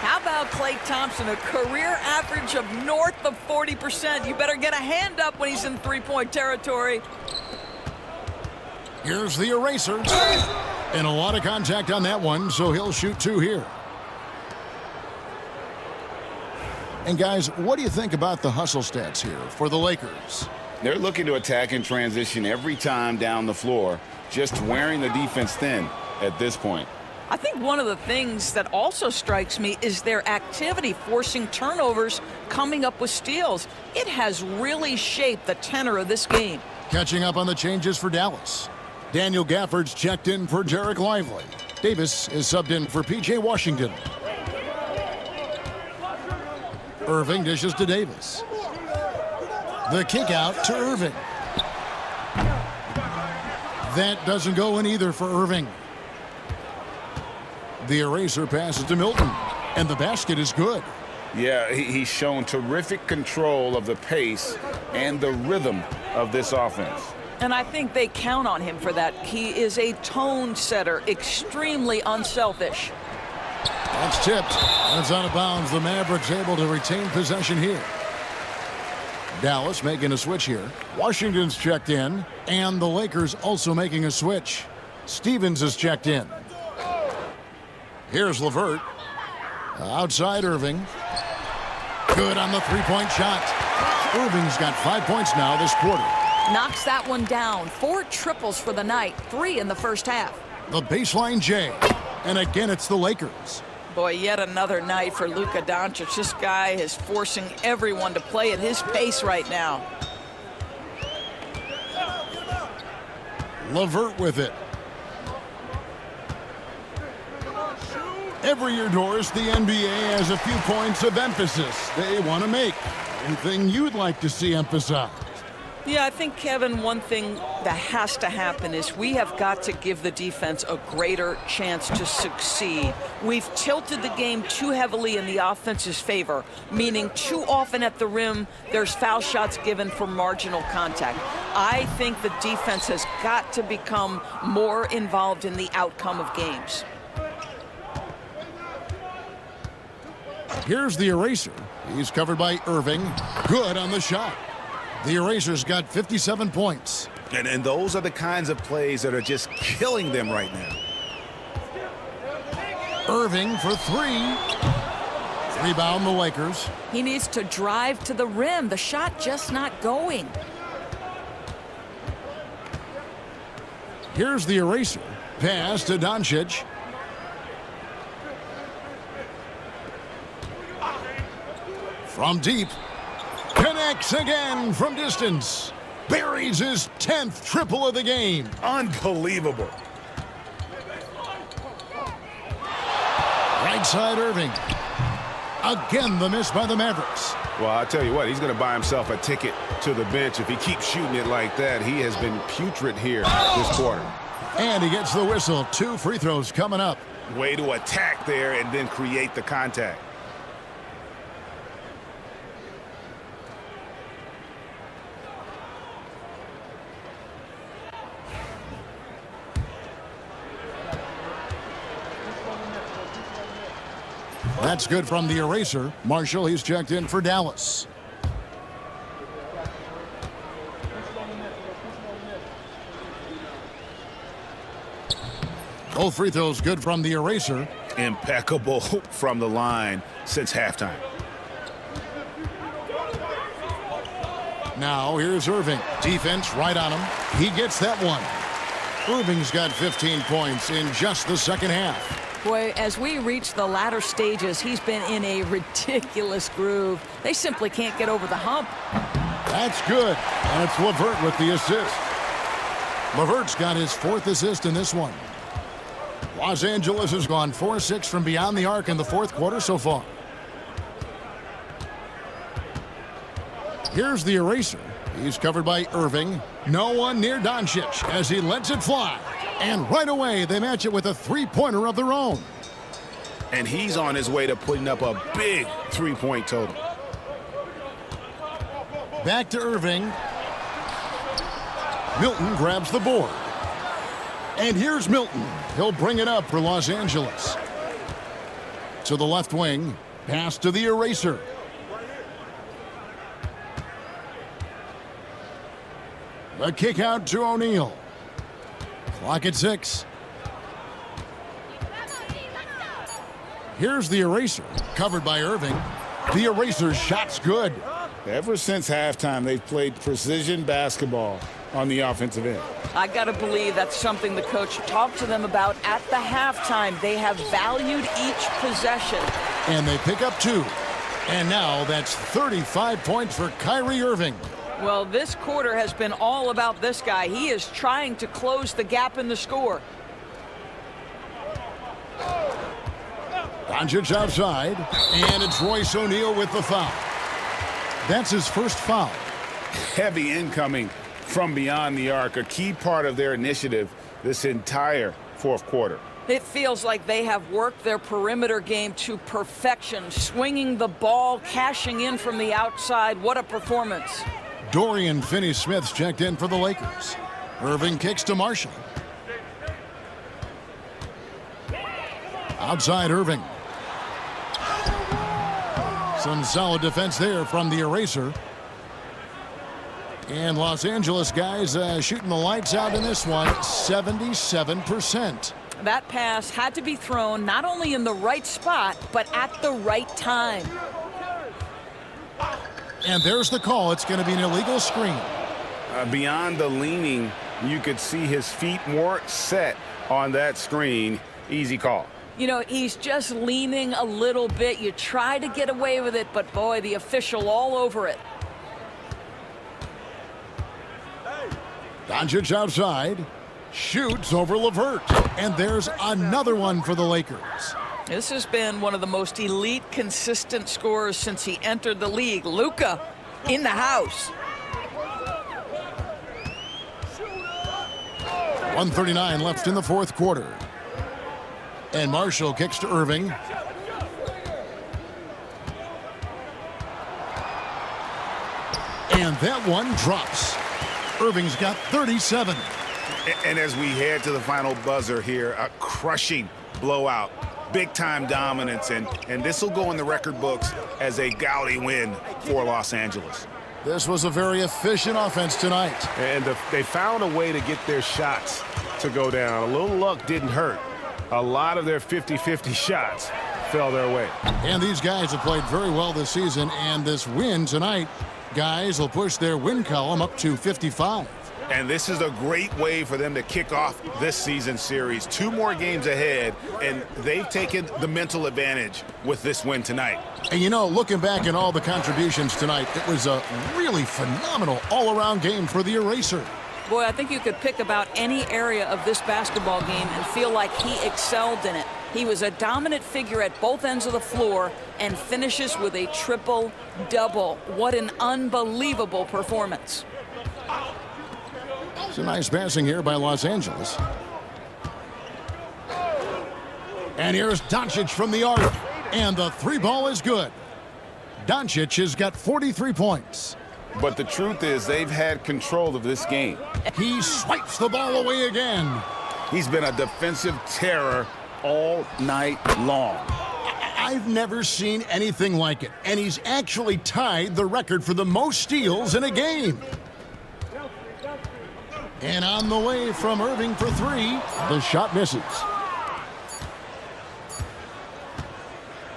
How about Klay Thompson, a career average of north of 40%? You better get a hand up when he's in three-point territory. Here's the eraser. And a lot of contact on that one, so he'll shoot 2 here. And guys, what do you think about the hustle stats here for the Lakers? They're looking to attack and transition every time down the floor, just wearing the defense thin at this point. I think one of the things that also strikes me is their activity forcing turnovers, coming up with steals. It has really shaped the tenor of this game. Catching up on the changes for Dallas. Daniel Gafford's checked in for Derek Lively. Davis is subbed in for P.J. Washington. Irving dishes to Davis. The kick out to Irving. That doesn't go in either for Irving. The eraser passes to Milton, and the basket is good. Yeah, he's shown terrific control of the pace and the rhythm of this offense. And I think they count on him for that. He is a tone setter, extremely unselfish. That's tipped. That's out of bounds. The Mavericks able to retain possession here. Dallas making a switch here. Washington's checked in, and the Lakers also making a switch. Stevens is checked in. Here's LeVert. Outside Irving. Good on the three-point shot. Irving's got 5 points now this quarter. Knocks that one down. 4 triples for the night, 3 in the first half. The baseline J. And again, it's the Lakers. Boy, yet another night for Luka Doncic. This guy is forcing everyone to play at his pace right now. LeVert with it. Every year, Doris, the NBA has a few points of emphasis they want to make. Anything you'd like to see emphasized? Yeah, I think, Kevin, one thing that has to happen is we have got to give the defense a greater chance to succeed. We've tilted the game too heavily in the offense's favor, meaning too often at the rim, there's foul shots given for marginal contact. I think the defense has got to become more involved in the outcome of games. Here's the eraser. He's covered by Irving. Good on the shot. The eraser's got 57 points. And those are the kinds of plays that are just killing them right now. Irving for 3. Rebound the Lakers. He needs to drive to the rim. The shot just not going. Here's the eraser. Pass to Doncic. From deep. Connects again from distance. buries his 10th triple of the game. Unbelievable. Right side Irving. Again, the miss by the Mavericks. Well, I'll tell you what, he's going to buy himself a ticket to the bench if he keeps shooting it like that. He has been putrid here this quarter. And he gets the whistle. 2 free throws coming up. Way to attack there and then create the contact. That's good from the eraser. Marshall, he's checked in for Dallas. Both free throws good from the eraser. Impeccable from the line since halftime. Now here's Irving. Defense right on him. He gets that one. Irving's got 15 points in just the second half. Boy, as we reach the latter stages, he's been in a ridiculous groove. They simply can't get over the hump. That's good. And it's LeVert with the assist. LeVert's got his 4th assist in this one. Los Angeles has gone 4-6 from beyond the arc in the 4th quarter so far. Here's the eraser. He's covered by Irving. No one near Doncic as he lets it fly. And right away, they match it with a 3-pointer of their own. And he's on his way to putting up a big 3-point total. Back to Irving. Milton grabs the board. And here's Milton. He'll bring it up for Los Angeles. To the left wing. Pass to the eraser. The kick out to O'Neal. Clock at 6. Here's the eraser. Covered by Irving. The eraser's shot's good. Ever since halftime, they've played precision basketball on the offensive end. I got to believe that's something the coach talked to them about at the halftime. They have valued each possession. And they pick up 2. And now that's 35 points for Kyrie Irving. Well, this quarter has been all about this guy. He is trying to close the gap in the score. Doncic outside, and it's Royce O'Neal with the foul. That's his first foul. Heavy incoming from beyond the arc, a key part of their initiative this entire 4th quarter. It feels like they have worked their perimeter game to perfection, swinging the ball, cashing in from the outside. What a performance. Dorian Finney-Smith's checked in for the Lakers. Irving kicks to Marshall. Outside Irving. Some solid defense there from the eraser. And Los Angeles guys shooting the lights out in this one, 77%. That pass had to be thrown not only in the right spot, but at the right time. And there's the call. It's going to be an illegal screen. Beyond the leaning, you could see his feet more set on that screen. Easy call. You know, he's just leaning a little bit. You try to get away with it, but boy, the official all over it. Doncic outside. Shoots over LeVert. And there's another one for the Lakers. This has been one of the most elite, consistent scorers since he entered the league. Luka in the house. 1:39 left in the 4th quarter. And Marshall kicks to Irving. And that one drops. Irving's got 37. And as we head to the final buzzer here, a crushing blowout. Big-time dominance, and this will go in the record books as a gaudy win for Los Angeles. This was a very efficient offense tonight. And they found a way to get their shots to go down. A little luck didn't hurt. A lot of their 50-50 shots fell their way. And these guys have played very well this season, and this win tonight, guys will push their win column up to 55. And this is a great way for them to kick off this season series. 2 more games ahead, and they've taken the mental advantage with this win tonight. And you know, looking back at all the contributions tonight, it was a really phenomenal all-around game for the Eraser. Boy, I think you could pick about any area of this basketball game and feel like he excelled in it. He was a dominant figure at both ends of the floor and finishes with a triple-double. What an unbelievable performance. It's a nice passing here by Los Angeles. And here's Doncic from the arc. And the 3-ball is good. Doncic has got 43 points. But the truth is they've had control of this game. He swipes the ball away again. He's been a defensive terror all night long. I've never seen anything like it. And he's actually tied the record for the most steals in a game. And on the way from Irving for 3, the shot misses.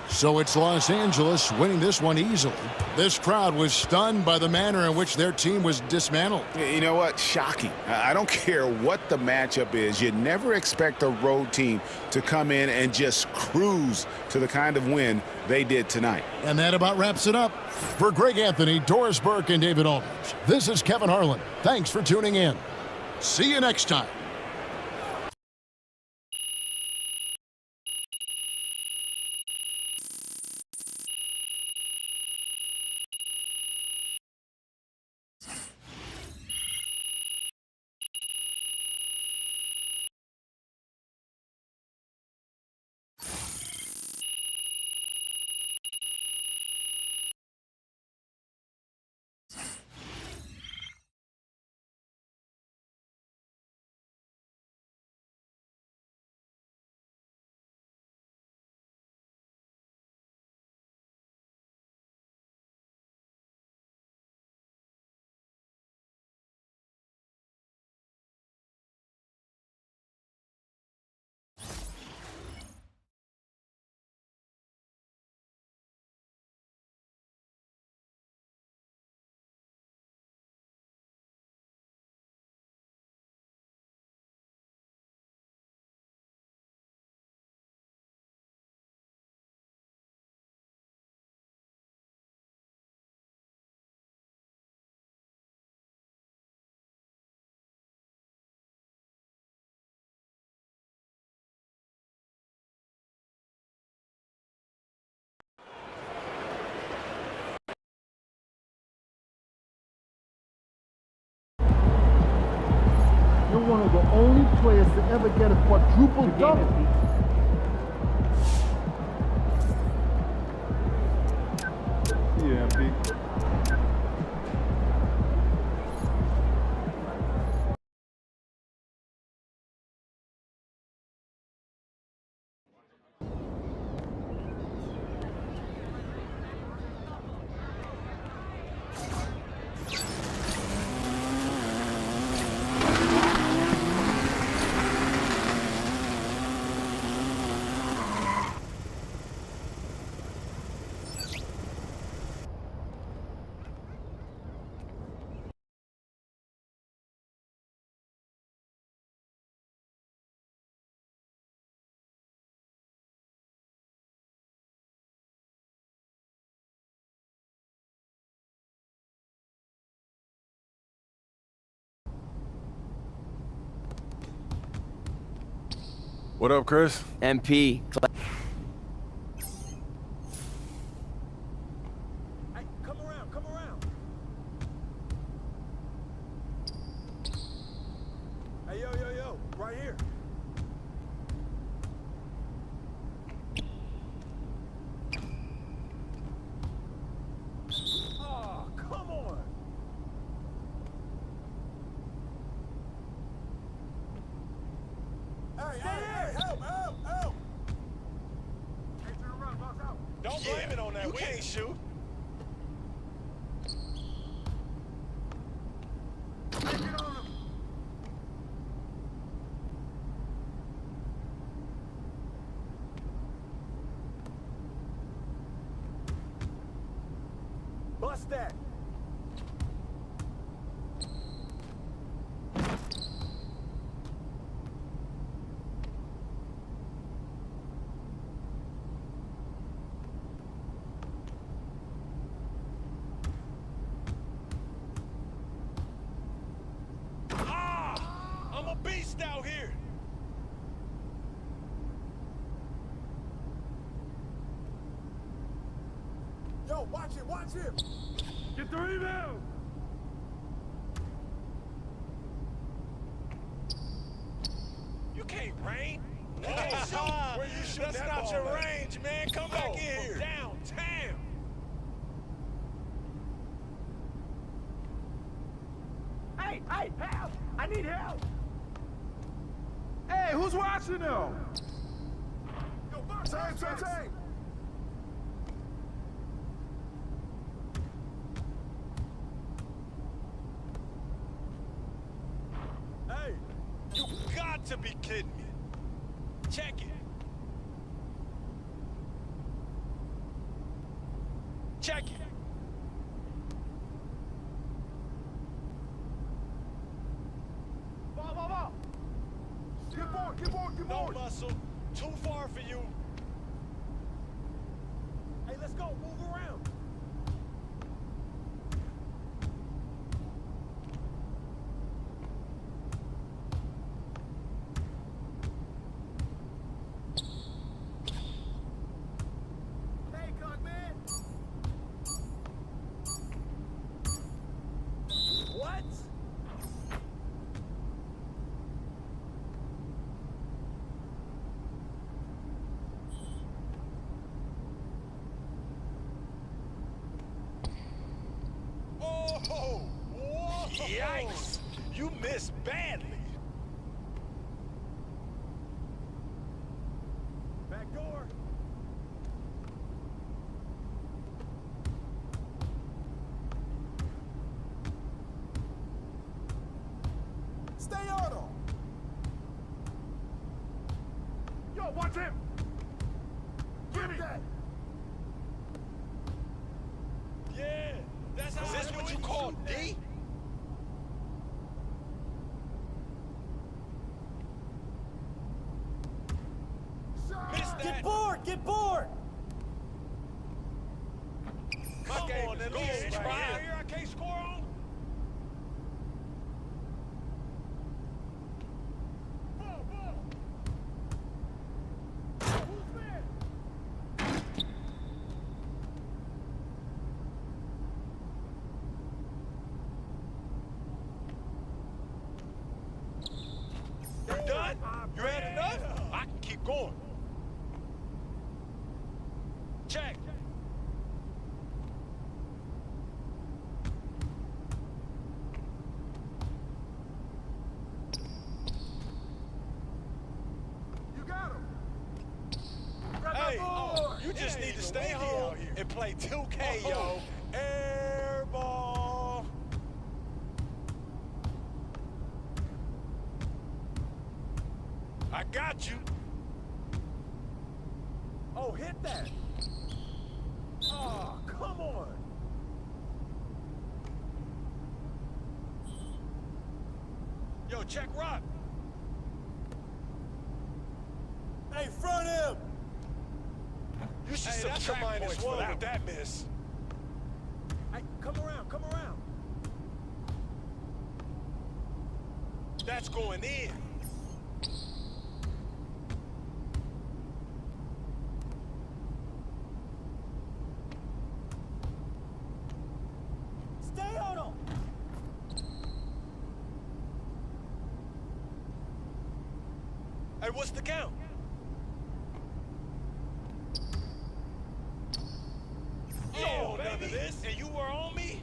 So it's Los Angeles winning this one easily. This crowd was stunned by the manner in which their team was dismantled. You know what? Shocking. I don't care what the matchup is. You never expect a road team to come in and just cruise to the kind of win they did tonight. And that about wraps it up. For Greg Anthony, Doris Burke, and David Aldridge, this is Kevin Harlan. Thanks for tuning in. See you next time. You're one of the only players to ever get a quadruple double. Yeah, big. What up, Chris? MP. Hey, come around, come around. Hey, yo, right here. Oh, come on. Hey, help. Don't blame it on that. We ain't shoot. Bust that. beast out here. Yo, watch it, watch it. Get the rebound. You can't rain. You can't shoot. Where you shoot That's not your range, man. Come back in here. Downtown. Hey, help! I need help. Hey, who's watching them? Yo, box, same. Hey, you got to be kidding me. Check it. Check it. Ball. Get board. No muscle. Too far for you. Hey, let's go. Move around. Hey, cock man. What? Oh, whoa. Yikes. You missed badly. Back door. Stay on him. Yo, watch him. Give me that. Yeah. Is this what you call D? Missed that. Get board. My game is gold right here. I can't score on. Ball. Who's there? You done? You had enough? I can keep going. Check. You got him. Hey, you just need to stay home and play 2K, yo. Air ball. I got you. Oh, hit that. Oh, come on. Yo, check rock. Hey, front him. You should Hey, that's a subtract points for -1 with that miss. Hey, come around. That's going in. Stay on him. Hey, what's the count? Yeah, none of this. And you were on me?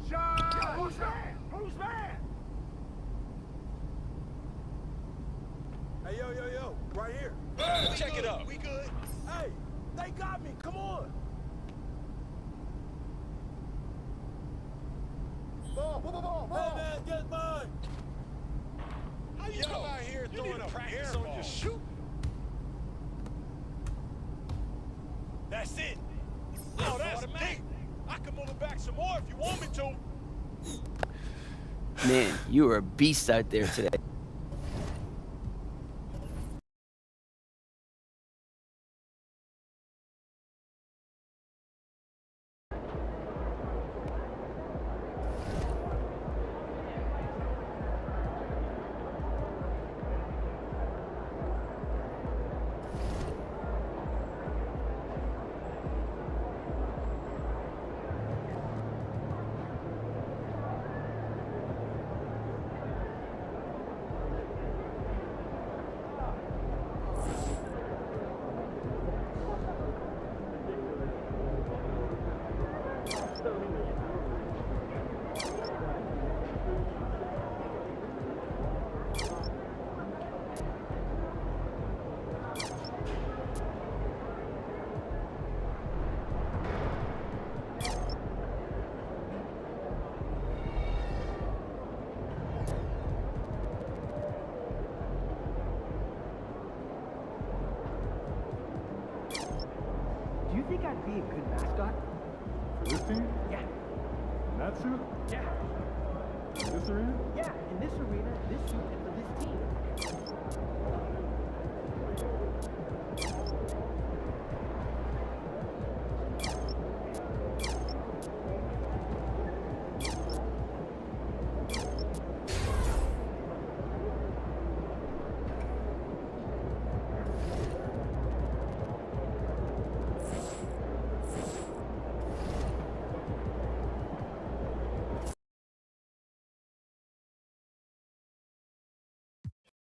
Shot. Yo, who's man? Hey, yo. Right here. Check it up. We good. Hey, they got me. Come on. Ball. Hey, man, get mine. How you come out here throwing a practice on your shoot? That's it. Oh, that's deep. I can move it back some more if you want me to. Man, you were a beast out there today. be a good mascot? For this team? Yeah. In that suit? Yeah. In this arena? Yeah, in this arena, this suit, and for this team.